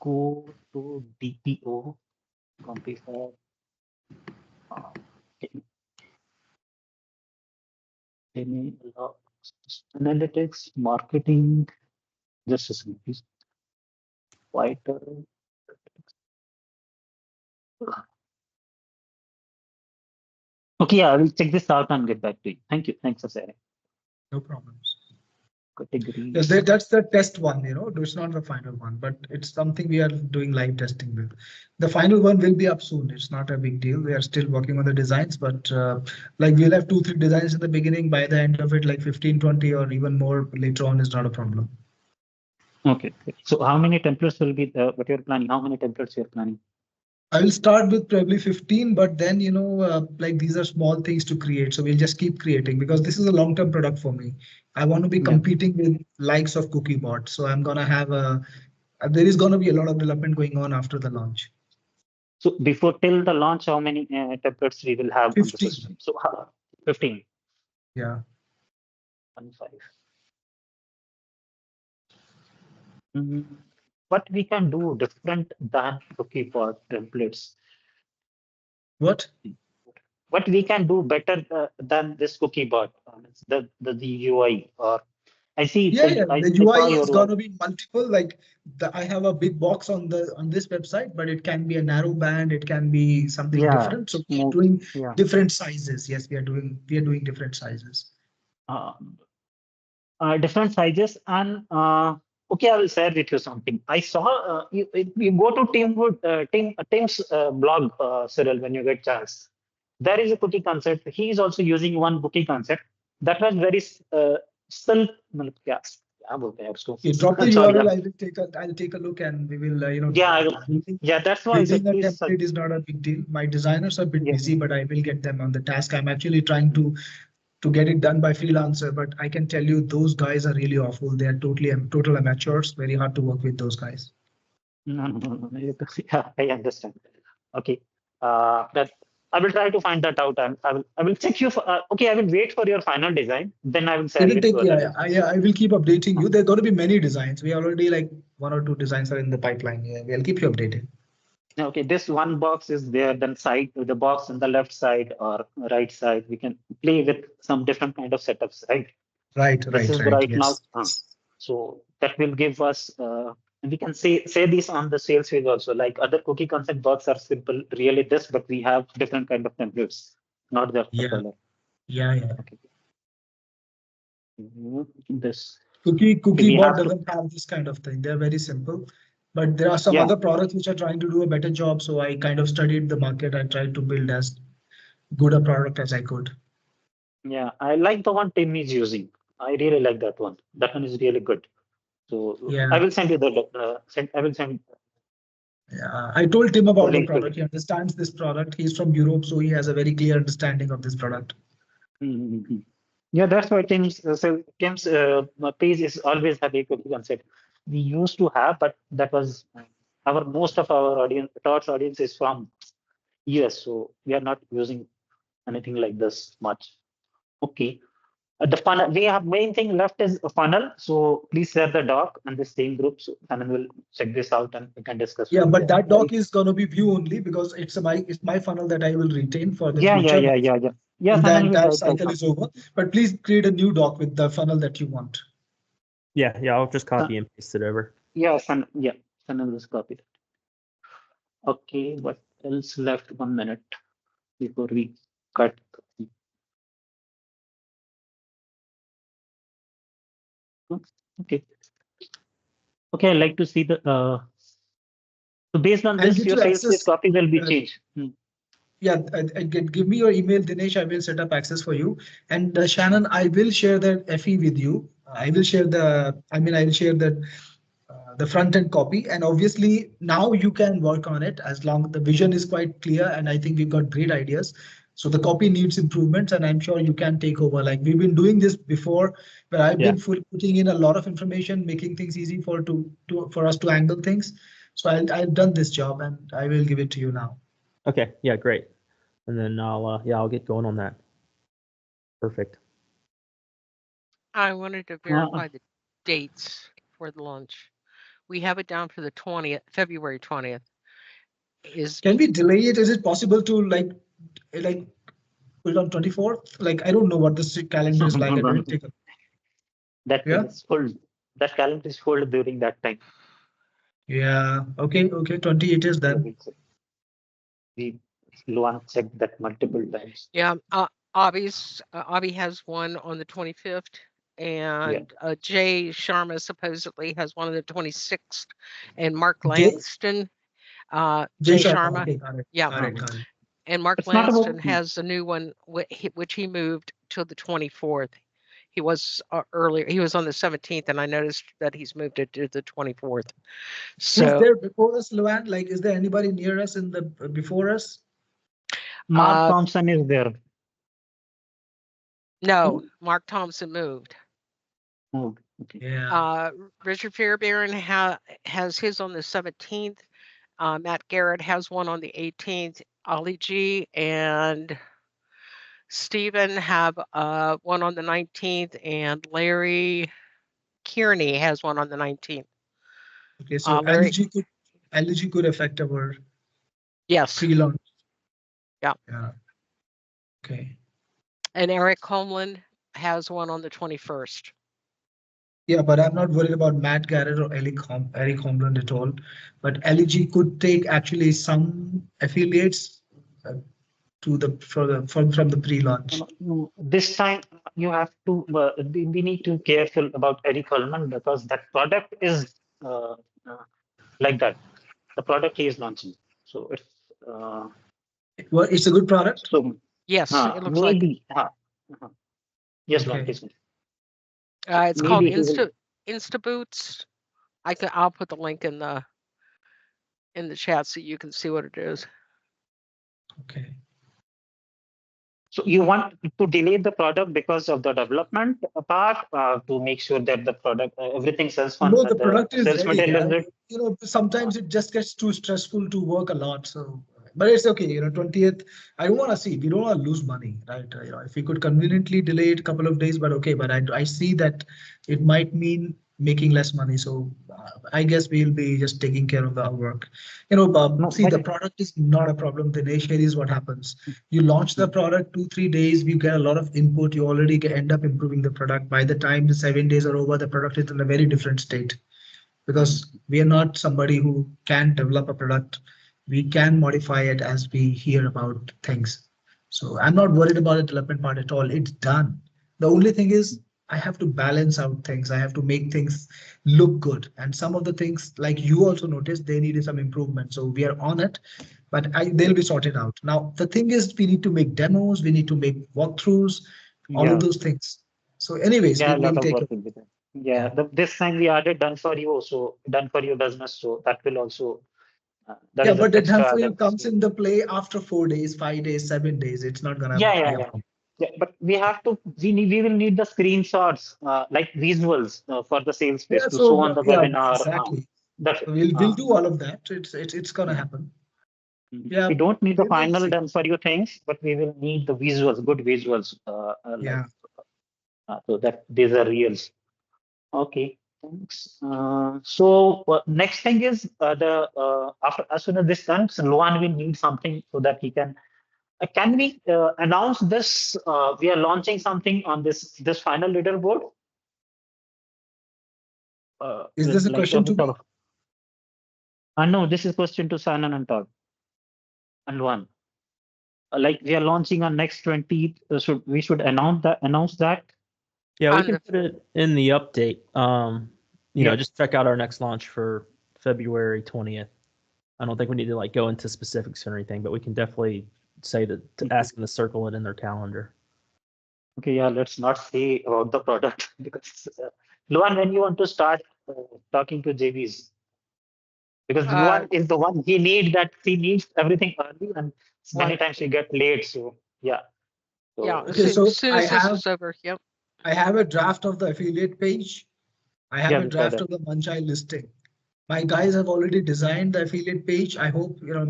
go to DPO, copy for analytics, marketing. Just a second, please. Whiter. Okay, yeah, I will check this out and get back to you. Thank you. Thanks for sharing. No problems. Category. Yes, that's the test one, it's not the final one, but it's something we are doing live testing with. The final one will be up soon. It's not a big deal. We are still working on the designs, but like we'll have 2-3 designs in the beginning. By the end of it, like 15-20 or even more later on is not a problem. Okay. So how many templates will be what you're planning? How many templates you're planning? I will start with probably 15, but then, like these are small things to create. So we'll just keep creating because this is a long-term product for me. I want to be competing with likes of CookieBot. So I'm going to have there is going to be a lot of development going on after the launch. So before till the launch, how many templates we will have 15. on the system? So 15. Yeah. 15. What we can do different than CookieBot templates? What we can do better than this CookieBot? The UI or I see. The UI is going to be multiple. Like I have a big box on this website, but it can be a narrow band. It can be something different. So we're doing different sizes. Yes, we are doing different sizes. Different sizes and okay, I will share with you something. I saw you go to Tim's blog, Cyril, when you get chance. There is a cookie concept. He is also using one cookie concept that was very still. You drop the URL. I'll take a look and we will. That's why building a template is not a big deal. My designers are a bit busy, but I will get them on the task. I'm actually trying to get it done by freelancer, but I can tell you those guys are really awful. They are total amateurs. Very hard to work with those guys. No. Yeah, I understand. Okay, that I will try to find that out, and I will check you for. Okay, I will wait for your final design. Then I will share it. I will keep updating you. There are going to be many designs. We already like 1 or 2 designs are in the pipeline. Yeah, we'll keep you updated. Okay, this one box is there. Then the box on the left side or right side, we can play with some different kind of setups, right? This is right now. So that will give us. We can say this on the sales page also. Like other cookie concept box are simple, really this, but we have different kind of templates, not the color. Yeah. Okay. This CookieBot doesn't have this kind of thing. They're very simple, but there are some other products which are trying to do a better job. So I kind of studied the market. I tried to build as good a product as I could. Yeah, I like the one Tim is using. I really like that one. That one is really good. So I will send you the. I will send. Yeah, I told Tim about the product. He understands this product. He's from Europe, so he has a very clear understanding of this product. Mm-hmm. Yeah, that's why Tim's page is always have a cookie concept. We used to have, but that was most of our audience is from US, so we are not using anything like this much. Okay. The funnel, we have main thing left is a funnel. So please share the doc and the same group. So and we'll check this out and we can discuss. Yeah, but that doc is going to be view only because it's my funnel that I will retain for the future. Yeah, the entire cycle is over. But please create a new doc with the funnel that you want. Yeah, I'll just copy and paste it over. Yeah, funnel is copied. Okay, what else left? 1 minute before we cut. Okay, I'd like to see the. So based on this, your sales copy will be changed. Yeah, give me your email, Dinesh. I will set up access for you. And Shannon, I will share the FE with you. I will share the front end copy. And obviously now you can work on it as long as the vision is quite clear. And I think we've got great ideas. So the copy needs improvements, and I'm sure you can take over. Like we've been doing this before, but I've been putting in a lot of information, making things easy for us to angle things. So I've done this job, and I will give it to you now. Okay. Yeah. Great. And then I'll get going on that. Perfect. I wanted to verify the dates for the launch. We have it down for the 20th, February 20th. Can we delay it? Is it possible to like put it on 24th? Like, I don't know what this calendar is like. I didn't take a, That Yeah. is full. That calendar is full during that time. yeah. Okay. 28 is then. We Luan checked that multiple times. Yeah, Avi has one on the 25th, and Jay Sharma supposedly has one on the 26th, and Mark Jay- Langston, Jay Sharma, Okay, got it. yeah, Got it. and Mark It's not about- Langston has a new one which he moved to the 24th. He was earlier. He was on the 17th, and I noticed that he's moved it to the 24th. Who's So there before us, Luan? Like, is there anybody near us in the before us? Mark Thompson is there. no, Mark Thompson moved. Oh, okay. Yeah. Richard Fairbairn has his on the 17th. Matt Garrett has one on the 18th. Ali G and Stephen have one on the 19th, and Larry Kearney has one on the 19th. Okay, so Larry- LG could affect our Yes. pre-launch. Yeah. Okay. And Eric Homeland has one on the 21st. Yeah, but I'm not worried about Matt Garrett or Eric Homeland at all. But LG could take actually some affiliates to the from the pre-launch. No, this time you have to. We need to be careful about Eric Holman because that product is like that. The product he is launching, so it's. Well, it's a good product. So Yes, it looks like. maybe. Yes, Okay. Lon, please. It's called Maybe he will- Instaboots. I'll put the link in the chat so you can see what it is. Okay. So you want to delay the product because of the development part to make sure that the product, everything sells. No, the product is sales ready. material is good. You know, sometimes it just gets too stressful to work a lot. So, but it's okay. You know, 20th. I don't want to see. We don't want to lose money, right? You know, if we could conveniently delay it a couple of days, but okay. But I see that it might mean making less money. So I guess we'll be just taking care of our work. You know, No, see, the product is not a problem. Dinesh, here is what happens. You launch the product 2-3 days, we get a lot of input. You already end up improving the product. By the time the 7 days are over, the product is in a very different state. Because we are not somebody who can develop a product. We can modify it as we hear about things. So I'm not worried about the development part at all. It's done. The only thing is I have to balance out things. I have to make things look good. And some of the things, like you also noticed, they needed some improvement. So we are on it, but they'll be sorted out. Now, the thing is, we need to make demos. We need to make walkthroughs, all of those things. So anyways, Yeah, a we'll lot of take work it. will be done. Yeah, this time we added done for you, so done for your business. So that will also. That Yeah, is but the extra done for you that- comes in the play after 4 days, 5 days, 7 days. It's not gonna. Yeah. But we have to. We will need the screenshots, like visuals, for the sales page Yeah, to so show on the webinar. exactly. That's it. We'll do all of that. It's gonna happen. Yeah. We don't need the we will final see. done for you things, but we will need the visuals, good visuals. Yeah. So that these are reals. Okay, thanks. So next thing is after as soon as this done, so Luan will need something so that he can. Can we announce this? We are launching something on this final leaderboard. Is this a question to me? No, this is question to Sanan and Todd and Luan. Like we are launching on next 20th, we should announce that. Yeah, we can put it in the update. You know, just check out our next launch for February 20th. I don't think we need to like go into specifics or anything, but we can definitely say that to ask them to circle it in their calendar. Okay, yeah, let's not say about the product because Luan, when you want to start talking to JVs, because Luan is the one he needs everything early, and many times we get late. So yeah. As soon as this is over, yep. I have a draft of the affiliate page. I have a draft of the Munchai listing. My guys have already designed the affiliate page. I hope, you know,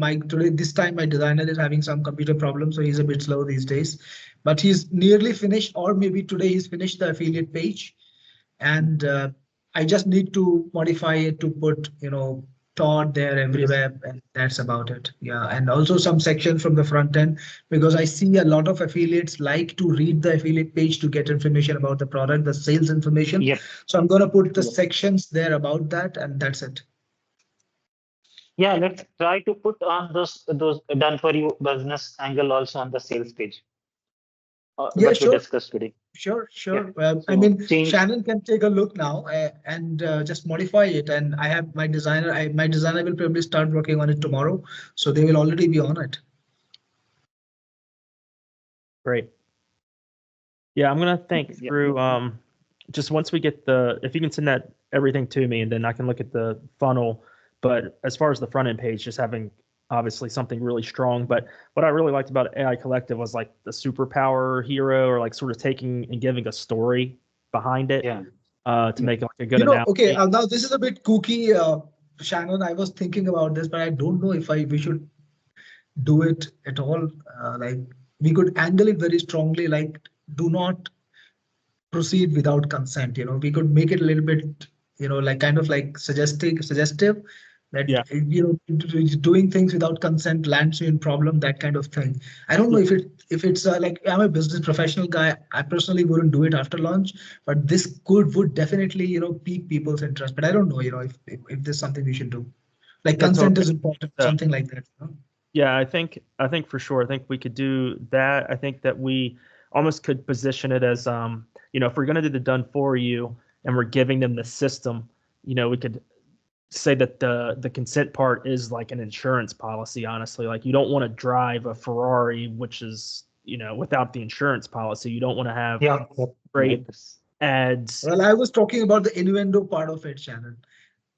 this time my designer is having some computer problems, so he's a bit slow these days, but he's nearly finished, or maybe today he's finished the affiliate page. And I just need to modify it to put, Todd there everywhere, and that's about it. Yeah, and also some section from the front end, because I see a lot of affiliates like to read the affiliate page to get information about the product, the sales information. Yep. So I'm gonna put the Yep. sections there about that, and that's it. Yeah, let's try to put on those done for you business angle also on the sales page. Yeah, What we sure. discussed today. Sure. I So mean, change. Shannon can take a look now and just modify it. And I have my designer. My designer will probably start working on it tomorrow, so they will already be on it. Great. Yeah, I'm gonna think Yeah. through just once we get if you can send that everything to me, and then I can look at the funnel. But as far as the front end page, just having obviously something really strong. But what I really liked about AI Collective was like the superpower hero, or like sort of taking and giving a story behind it. Yeah. To make like a good analogy. Okay, now this is a bit kooky, Shannon. I was thinking about this, but I don't know if we should do it at all. Like we could angle it very strongly, like do not proceed without consent. We could make it a little bit, like kind of like suggestive that, Yeah. Doing things without consent lands you in problem, that kind of thing. I don't know if it's like, I'm a business professional guy. I personally wouldn't do it after launch, but this would definitely, pique people's interest. But I don't know, if there's something we should do. Like consent is important, something like that. Yeah, I think for sure. I think we could do that. I think that we almost could position it as if we're going to do the done for you and we're giving them the system, we could say that the consent part is like an insurance policy. Honestly, like you don't want to drive a Ferrari, which is without the insurance policy. You don't want to have great ads. Well, I was talking about the innuendo part of it, Shannon.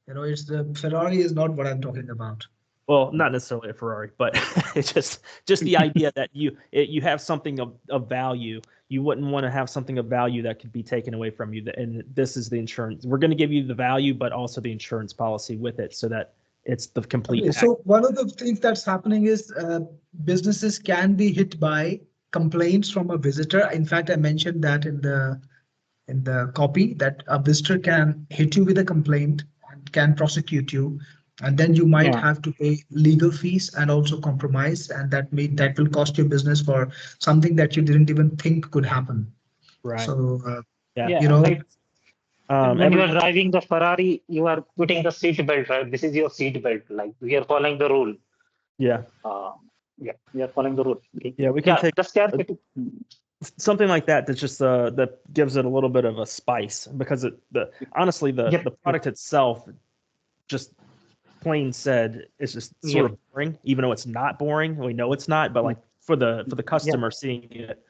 It's the Ferrari is not what I'm talking about. Well, not necessarily a Ferrari, but it's just the idea that you have something of value. You wouldn't want to have something of value that could be taken away from you. And this is the insurance. We're going to give you the value, but also the insurance policy with it, so that it's the complete. Okay, so one of the things that's happening is businesses can be hit by complaints from a visitor. In fact, I mentioned that in the copy, that a visitor can hit you with a complaint and can prosecute you. And then you might have to pay legal fees and also compromise, and that will cost your business for something that you didn't even think could happen. Right. So Right. When you are driving the Ferrari, you are putting the seat belt, right? This is your seat belt. Like we are following the rule. Yeah. We are following the rule. Okay. Yeah, we can take the scarcity. Something like that just that gives it a little bit of a spice, because honestly the product itself, just plain said, it's just sort of boring, even though it's not boring. We know it's not, but like for the customer seeing it,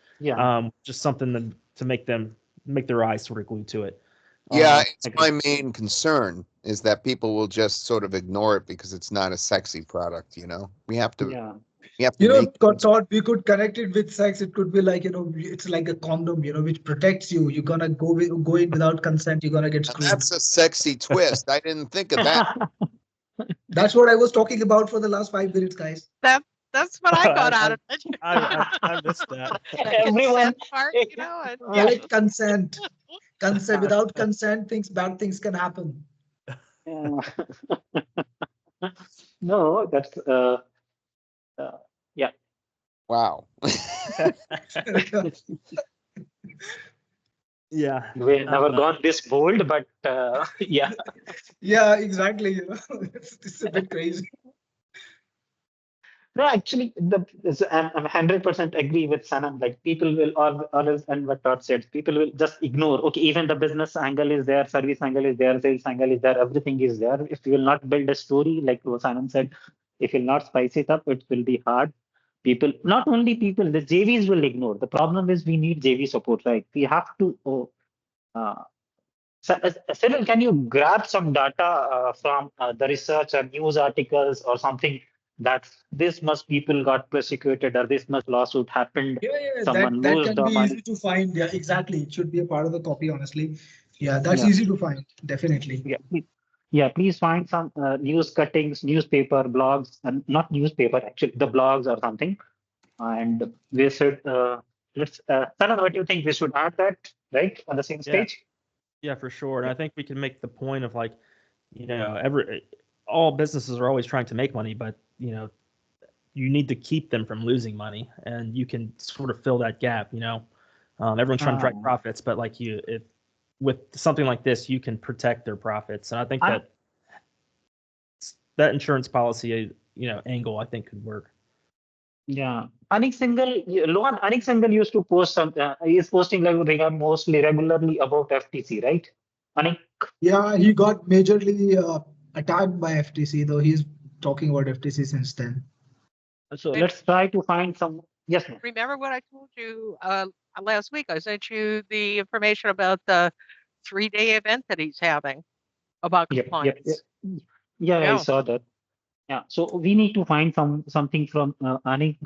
just something to make their eyes sort of glued to it. Yeah, it's my main concern is that people will just sort of ignore it because it's not a sexy product. We have to. Todd, we could connect it with sex. It could be like, it's like a condom, which protects you. You're gonna go in without consent. You're gonna get screwed. That's a sexy twist. I didn't think of that. That's what I was talking about for the last 5 minutes, guys. That's what I got out of it. I missed that. Everyone, part, I like consent. Consent. Without consent, bad things can happen. No, that's Wow. Yeah. We've never gone this bold, but yeah. Yeah, exactly. It's a bit crazy. No, actually, I'm 100% agree with Sanam. Like people will always, and what Todd said, people will just ignore. Okay, even the business angle is there, service angle is there, sales angle is there, everything is there. If you will not build a story, like Sanam said, if you will not spice it up, it will be hard. People, not only people, the JVs will ignore. The problem is we need JV support, right? We have to. Cyril, can you grab some data from the research or news articles or something that this much people got persecuted or this much lawsuit happened? Yeah, someone that lose can the be money. easy to find. Yeah, exactly. It should be a part of the copy, honestly. Yeah, that's easy to find, definitely. Yeah, please find some news cuttings, newspaper, blogs, and not newspaper, actually, the blogs or something. And we should, Sanan, what do you think? We should add that, right, on the same stage? Yeah, for sure. And I think we can make the point of like, all businesses are always trying to make money, but you need to keep them from losing money, and you can sort of fill that gap. Everyone's trying to drive profits, but like with something like this, you can protect their profits. And I think that insurance policy, angle, I think could work. Yeah, Anik Singhal used to post he is posting like mostly regularly about FTC, right? Anik? Yeah, he got majorly attacked by FTC, though he's talking about FTC since then. So let's try to find some. Yes, ma'am. Remember what I told you last week? I sent you the information about the 3-day event that he's having about compliance. Yeah, I saw that. Yeah, so we need to find something from Anik,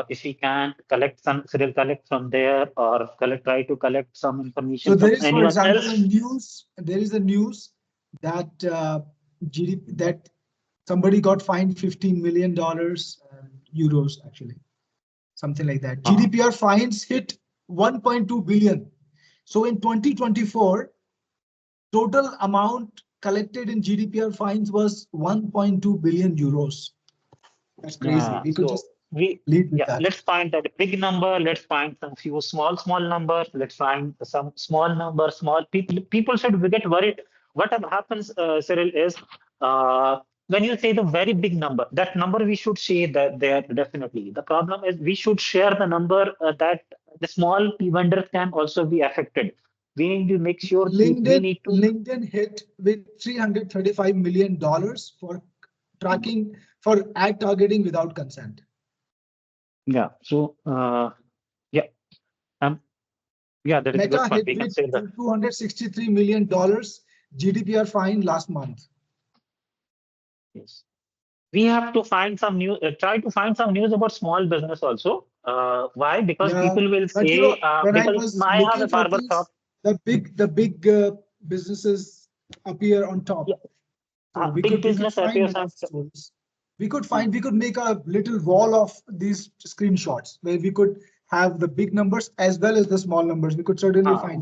if we can collect from there, or try to collect some information So from there is, for anyone example, else. there is a news that GDP, that somebody got fined $15 million, euros actually, something like that. GDPR fines hit 1.2 billion. So in 2024, total amount collected in GDPR fines was 1.2 billion euros. That's crazy. We could just lead with that. Let's find that big number. Let's find some few small numbers. Let's find some small number. Small people should get worried. What happens, Cyril, is when you say the very big number, that number we should share that there definitely. The problem is we should share the number that the small vendors can also be affected. We need to make sure LinkedIn hit with $335 million for tracking, for ad targeting without consent. Yeah. So that is Meta good fun. hit We can with say that. $263 million GDPR fine last month. Yes. We have to find some new. Try to find some news about small business also. Why? Because people will say when I because was I have a looking for barber things, shop. the big businesses appear on top. Yeah. So we Big could business find appears on enough stories. We could make a little wall of these screenshots where we could have the big numbers as well as the small numbers. We could certainly find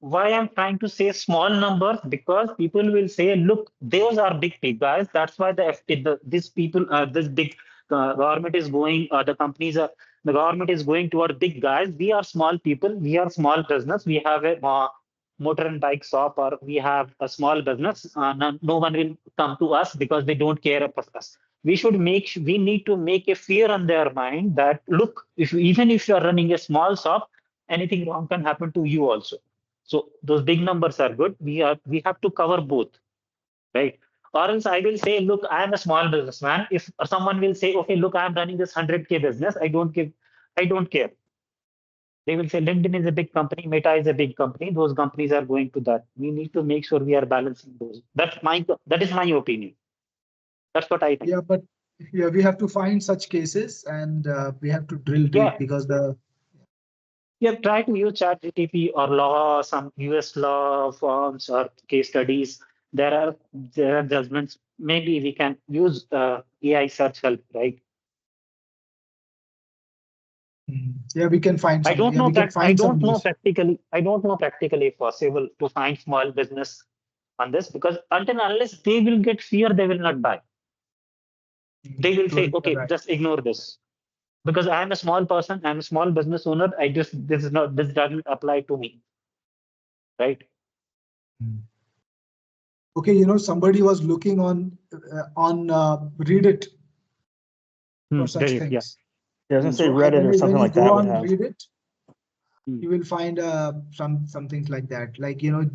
why I'm trying to say small numbers, because people will say, look, those are big guys. That's why these people, this big government is going, the government is going toward big guys. We are small people. We are small business. We have a motor and bike shop, or we have a small business. No one will come to us because they don't care about us. We need to make a fear on their mind that, look, even if you are running a small shop, anything wrong can happen to you also. So those big numbers are good. We have to cover both, right? Or else I will say, look, I am a small businessman. If someone will say, okay, look, I am running this 100K business, I don't care. They will say LinkedIn is a big company, Meta is a big company. Those companies are going to that. We need to make sure we are balancing those. That is my opinion. That's what I think. Yeah, but we have to find such cases, and we have to drill deep because try to use ChatGPT or some US law forms or case studies. There are judgments. Maybe we can use AI search help, right? Yeah, we can find some. I don't know practically possible to find small business on this, because unless they will get fear, they will not buy. They will say, okay, just ignore this. Because I am a small person, I'm a small business owner. This doesn't apply to me. Right? Okay, somebody was looking on Reddit for such things. Yeah, I was gonna say Reddit or something like that would have. Reddit, you will find some things like that. Like, there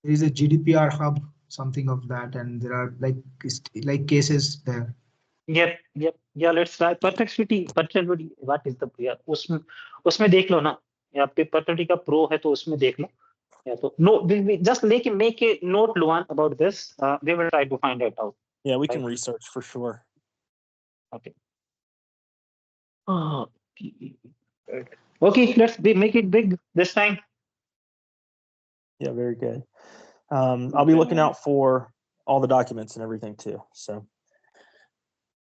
is a GDPR hub, something of that, and there are like cases there. Yep. Yeah, let's try perplexity. What is the उसमें देख लो ना. या perplexity का pro है तो उसमें देख लो. Yeah, so no, just make a note, Luan, about this. We will try to find it out. Yeah, we can research for sure. Okay. Okay, let's make it big this time. Yeah, very good. I'll be looking out for all the documents and everything too. So.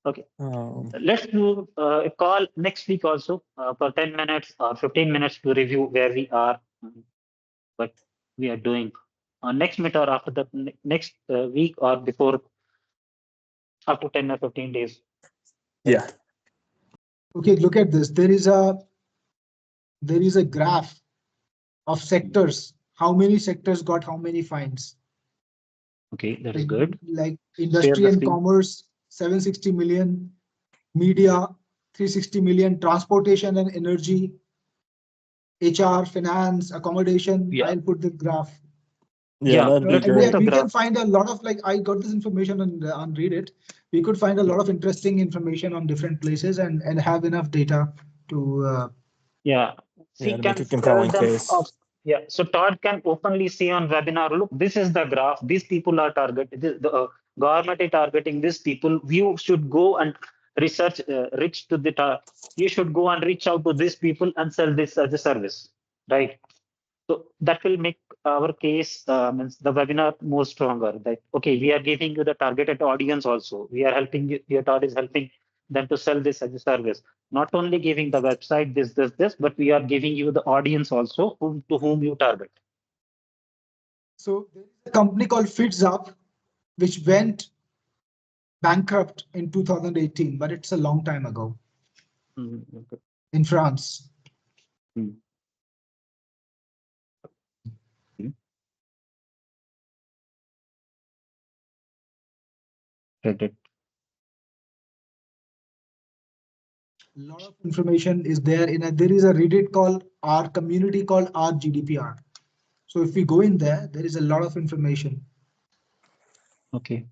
Okay. Let's do a call next week also for 10 minutes or 15 minutes to review where we are. what we are doing. Next meet or after the next week or before, after 10 or 15 days. Yeah. Okay, look at this. There is a graph of sectors. How many sectors got how many fines? Okay, that is Like, good. like Share industry the and screen. commerce, 760 million, media, 360 million, transportation and energy, HR, finance, accommodation. Yeah. I'll put the graph. Yeah, that'd be let's great. put the We can graph. find a lot of, like, I got this information on Reddit. We could find a lot of interesting information on different places and have enough data to. Yeah, Yeah, we to make can a compelling tell them. case. Yeah, so Todd can openly say on webinar, look, this is the graph. These people are targeted. The government is targeting these people. You should go and research, reach to the. You should go and reach out to these people and sell this as a service, right? So that will make our case, means the webinar more stronger. That okay, we are giving you the targeted audience also. We are helping you. Your Todd is helping them to sell this as a service. Not only giving the website this, but we are giving you the audience also to whom you target. So there is a company called FitsUp, which went bankrupt in 2018, but it's a long time ago Okay. in France. Reddit. A lot of information is there there is a Reddit called our community called our GDPR. So if we go in there, there is a lot of information. Okay.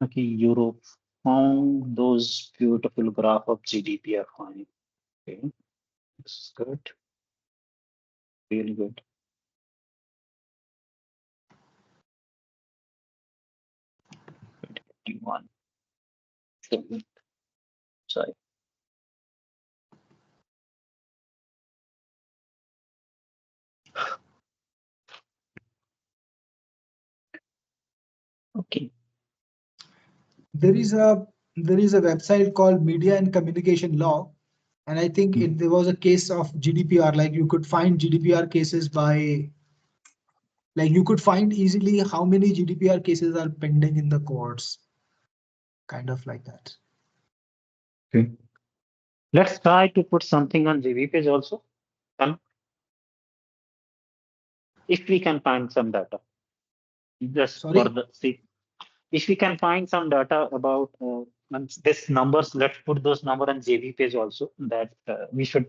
Okay, Europe found those beautiful graph of GDP are fine. Okay, this is good. Really good. One. Sorry. Okay. There is a website called Media and Communication Law, and I think there was a case of GDPR. Like you could find GDPR cases by, like you could find easily how many GDPR cases are pending in the courts, kind of like that. Okay. Let's try to put something on GV page also. If we can find some data, just Sorry? for the sake. If we can find some data about this numbers, let's put those number on JV page also. That we should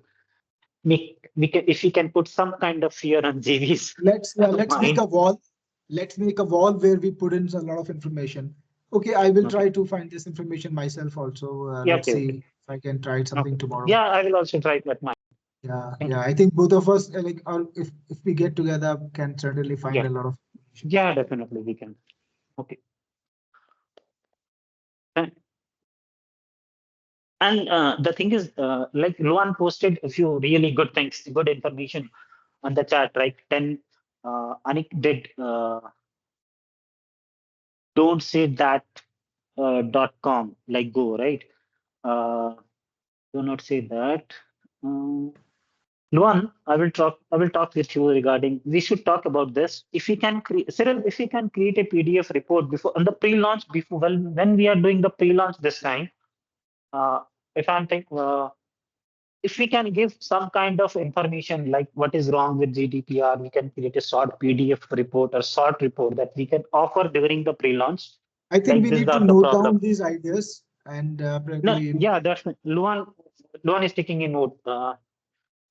make. We can, if we can put some kind of fear on JV's. Let's make a wall. Let's make a wall where we put in a lot of information. Okay, I will try to find this information myself also. Yeah, Let's see if I can try something tomorrow. Yeah, I will also try that. Yeah. I think both of us, like, or if we get together, can certainly find a lot of information. Yeah, definitely we can. Okay. And the thing is, like Luan posted a few really good things, good information on the chat, right? 10 Anik did don't say that .com like go, right? Do not say that. Luan, I will talk with you regarding. We should talk about this. If we can create, Cyril, if we can create a PDF report before on the pre-launch, before when we are doing the pre-launch this time. If I'm thinking, if we can give some kind of information like what is wrong with GDPR, we can create a short PDF report or short report that we can offer during the pre-launch. I think Like we this need to are the note problem. down these ideas and No, probably. yeah, that's Luan. Luan is taking a note.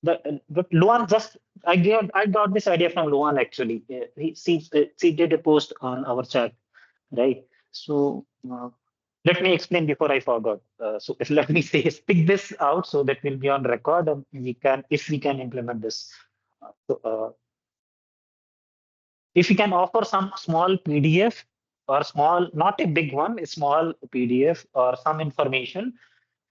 But Luan just I got this idea from Luan actually. She did a post on our chat, right? So let me explain before I forgot. So if let me say pick this out so that will be on record and we can if we can implement this. If we can offer some small PDF or small, not a big one, a small PDF or some information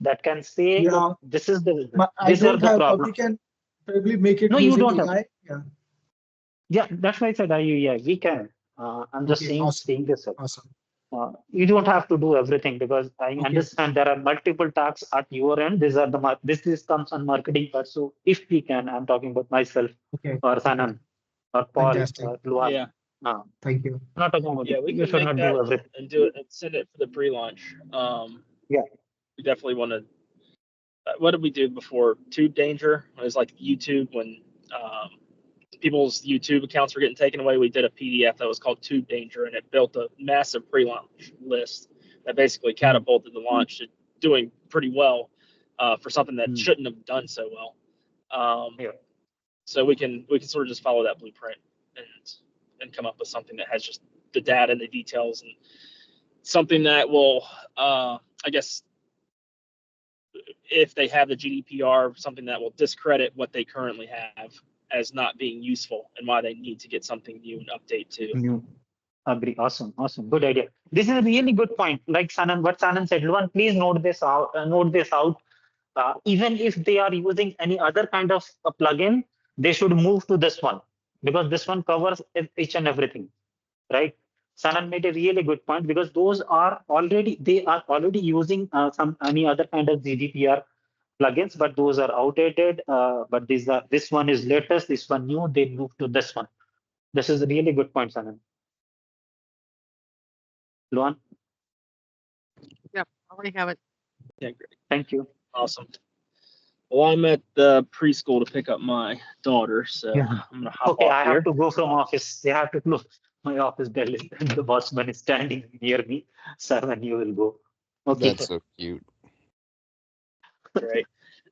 that can say, Yeah, look, this is the I these are don't the have, but we problems. can probably make it No, you using don't have. AI. Yeah. Yeah, that's why I said, yeah, we can. I'm just Okay, saying this. awesome. You don't have to do everything because I Okay. understand there are multiple tasks at your end. These are this comes on marketing part. So if we can, I'm talking about myself Okay. or Sanan. or Paul, Fantastic. Luan. Yeah. Thank you. I'm not talking about Yeah, it. we You can should make not that do everything. and do it and send it for the pre-launch. Yeah. We definitely want to. What did we do before? Tube Danger. It was like YouTube when people's YouTube accounts were getting taken away. We did a PDF that was called Tube Danger, and it built a massive pre-launch list that basically catapulted the launch to doing pretty well for something that shouldn't have done so well. Yeah. So we can sort of just follow that blueprint and come up with something that has just the data and the details and something that will, I guess, if they have the GDPR, something that will discredit what they currently have as not being useful and why they need to get something new and update to. New. Agree. Awesome. Good idea. This is a really good point. Like what Sanan said, Luan, please note this out. Even if they are using any other kind of a plugin, they should move to this one because this one covers each and everything, right? Sanan made a really good point because they are already using any other kind of GDPR plugins, but those are outdated. But this one is latest, this one new. They move to this one. This is a really good point, Sanan. Luan, Yep, already have it. Yeah, great. thank you. Awesome. Well, I'm at the preschool to pick up my daughter, so Yeah. I'm gonna hop Okay, off I here. have to go from office. They have to close my office bell. The watchman is standing near me. Seven, you will go. Okay. That's so cute. Great.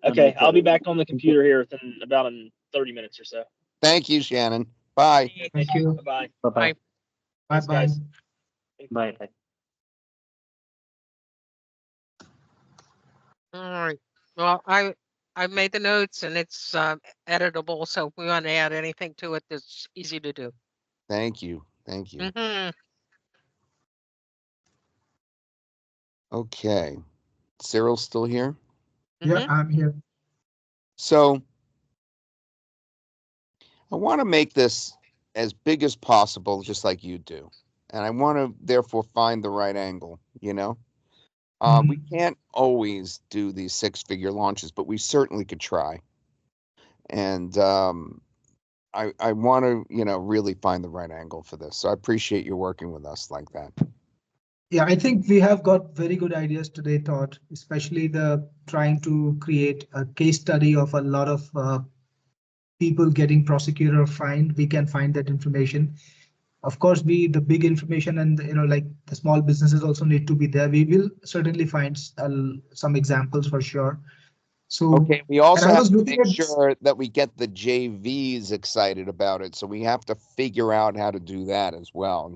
Okay, I'll be back on the computer here within about 30 minutes or so. Thank you, Shannon. Bye. Thank you. Bye-bye. Bye-bye. Bye Thanks, bye. guys. Bye. All right. Well, I made the notes and it's editable. So if we want to add anything to it, that's easy to do. Thank you. Thank you. Mhm. Okay. Cyril's still here? Yeah, Mhm. I'm here. So I want to make this as big as possible, just like you do. And I want to therefore find the right angle, you know? We can't always do these 6-figure launches, but we certainly could try. And I want to, really find the right angle for this. So I appreciate you working with us like that. Yeah, I think we have got very good ideas today, Todd, especially the trying to create a case study of a lot of people getting prosecuted or fined. We can find that information. Of course, the big information and like the small businesses also need to be there. We will certainly find some examples for sure. So okay, we also have to make at sure that we get the JVs excited about it. So we have to figure out how to do that as well,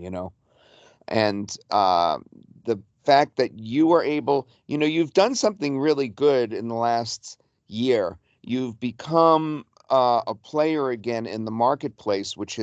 And the fact that you are able, you've done something really good in the last year. You've become a player again in the marketplace, which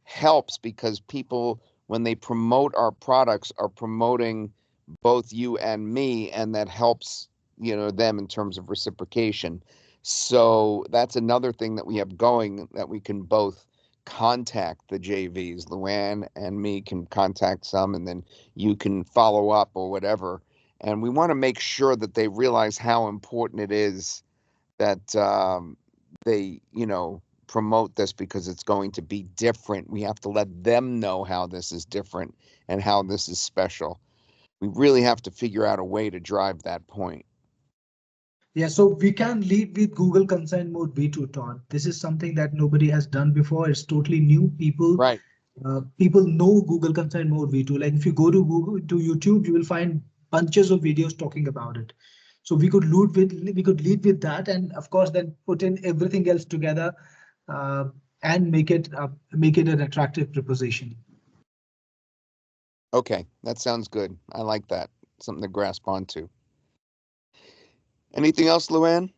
helps because people, when they promote our products, are promoting both you and me, and that helps, them in terms of reciprocation. So that's another thing that we have going, that we can both contact the JVs. Luann and me can contact some, and then you can follow up or whatever. And we want to make sure that they realize how important it is that they, promote this, because it's going to be different. We have to let them know how this is different and how this is special. We really have to figure out a way to drive that point. Yeah, so we can lead with Google Consent Mode V2, Todd. This is something that nobody has done before. It's totally new. People know Google Consent Mode V2. Like if you go to YouTube, you will find bunches of videos talking about it. So we could lead with that, and of course then put in everything else together and make it an attractive proposition. Okay, that sounds good. I like that. Something to grasp onto. Anything else, Luann?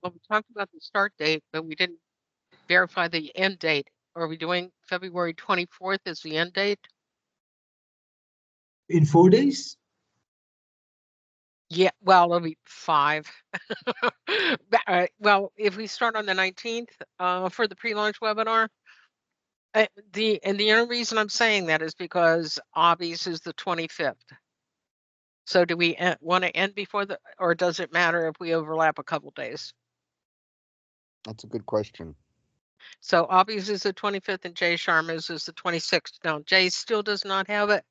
Well, we talked about the start date, but we didn't verify the end date. Are we doing February 24th as the end date? In 4 days? Yeah, well, it'll be 5. Well, if we start on the 19th for the pre-launch webinar, the only reason I'm saying that is because Obvious is the 25th. So do we want to end before or does it matter if we overlap a couple days? That's a good question. So Avi's is the 25th and Jay Sharma's is the 26th. Now, Jay still does not have a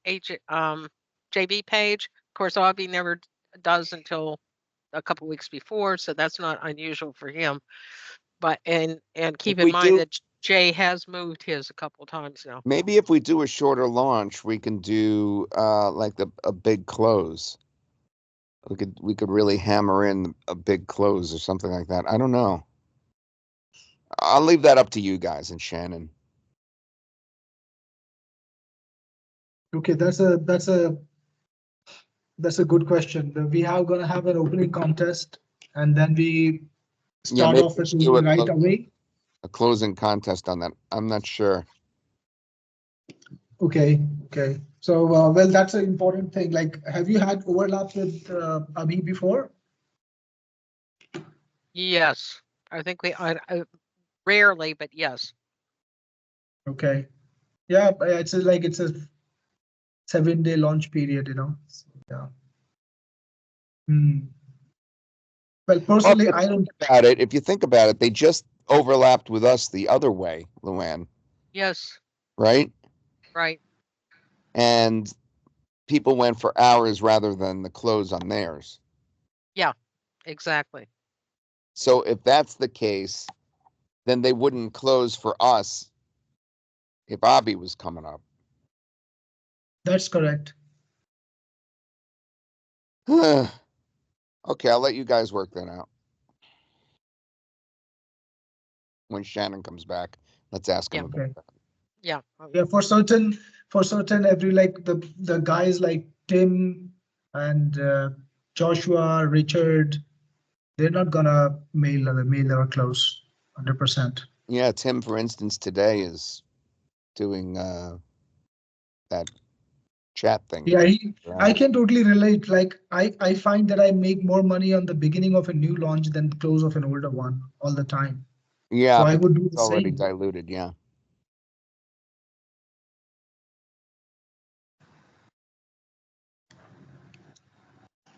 JB page. Of course, Avi never does until a couple weeks before, so that's not unusual for him. But and keep If in we mind do- that Jay has moved his a couple times now. Maybe if we do a shorter launch, we can do like a big close. We could really hammer in a big close or something like that. I don't know. I'll leave that up to you guys and Shannon. Okay, that's a good question. We are gonna have an opening contest, and then we start maybe off we with should do a right close- away. A closing contest on that. I'm not sure. Okay, okay. So, well, that's an important thing. Like, have you had overlaps with Abhi before? Yes, I think I rarely, but yes. Okay. Yeah, it's a 7-day launch period, you know. So, yeah. Well, personally, I don't. About it. If you think about it, they just overlapped with us the other way, Luann, Yes, right? right. And people went for hours rather than the close on theirs. Yeah, exactly. So if that's the case, then they wouldn't close for us if Avi was coming up. That's correct. Okay, I'll let you guys work that out. When Shannon comes back, let's ask him Yeah. about Okay. that. Yeah. Yeah, for certain, every like the guys like Tim and Joshua, Richard, they're not gonna mail or close 100%. Yeah, Tim, for instance, today is doing that chat thing. Yeah, I can totally relate. Like I find that I make more money on the beginning of a new launch than the close of an older one all the time. Yeah, So I would do it's the already same. diluted. Yeah.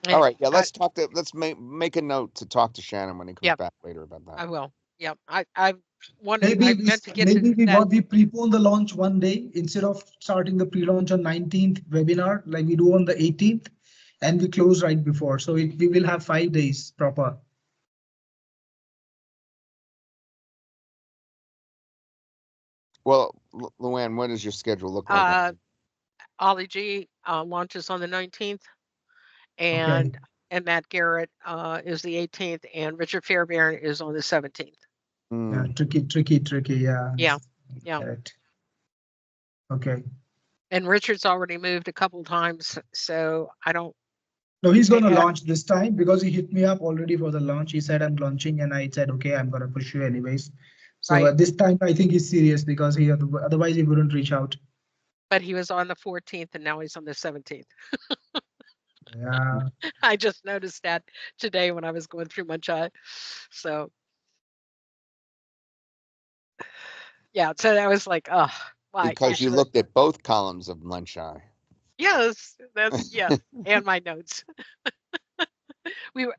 All right. Yeah, let's talk to. Let's make a note to talk to Shannon when he comes Yep. back later about that. I will. Yep. I wanted. Maybe I meant to get to we that. we prepone the launch one day instead of starting the pre-launch on 19th webinar like we do on the 18th, and we close right before. So we will have 5 days proper. Well, Luann, what does your schedule look like? Ollie G launches on the 19th, and Matt Garrett is the 18th, and Richard Fairbairn is on the 17th. Yeah, tricky. Yeah. Yeah. Yeah. Correct. Okay. And Richard's already moved a couple times, so I don't. No, he's going to launch this time because he hit me up already for the launch. He said, I'm launching, and I said, okay, I'm going to push you anyways. So Right. this time I think he's serious because otherwise he wouldn't reach out. But he was on the 14th and now he's on the 17th. Yeah. I just noticed that today when I was going through my chat. So yeah, so I was like, oh, why? Because you looked at both columns of Lunch Eye. Yes, that's yeah, and my notes. We were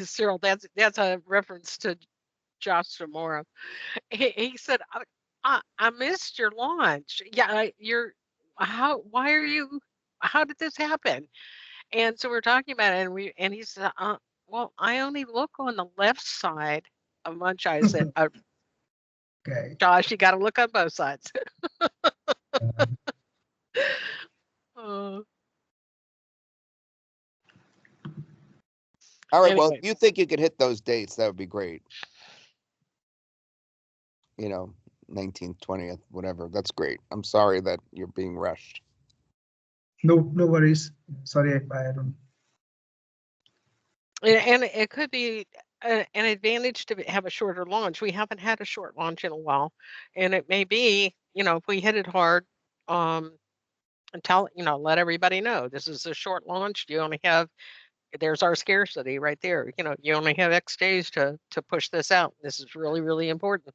Cyril. That's a reference to Josh Zamora. He said, I missed your launch. Yeah, why are you? How did this happen? And so we're talking about it, and he said, well, I only look on the left side of Munch. I said, Okay. Josh, you got to look on both sides. All right. Well, Anyway. if you think you could hit those dates, that would be great. 19th, 20th, whatever. That's great. I'm sorry that you're being rushed. No worries. Sorry, I don't. And it could be an advantage to have a shorter launch. We haven't had a short launch in a while, and it may be, if we hit it hard, and let everybody know this is a short launch. You only have, there's our scarcity right there. You only have X days to push this out. This is really, really important.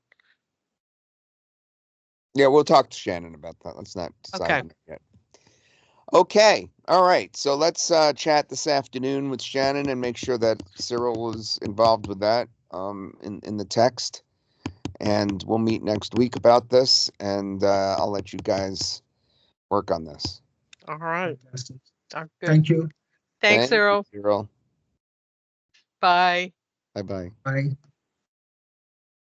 Yeah, we'll talk to Shannon about that. Let's not decide on it yet. Okay. All right. So let's chat this afternoon with Shannon and make sure that Cyril was involved with that in the text. and we'll meet next week about this, and I'll let you guys work on this. All right. Fantastic. Good. Thank you. Thanks, Thank you, Cyril. Cyril. Bye. Bye-bye. Bye.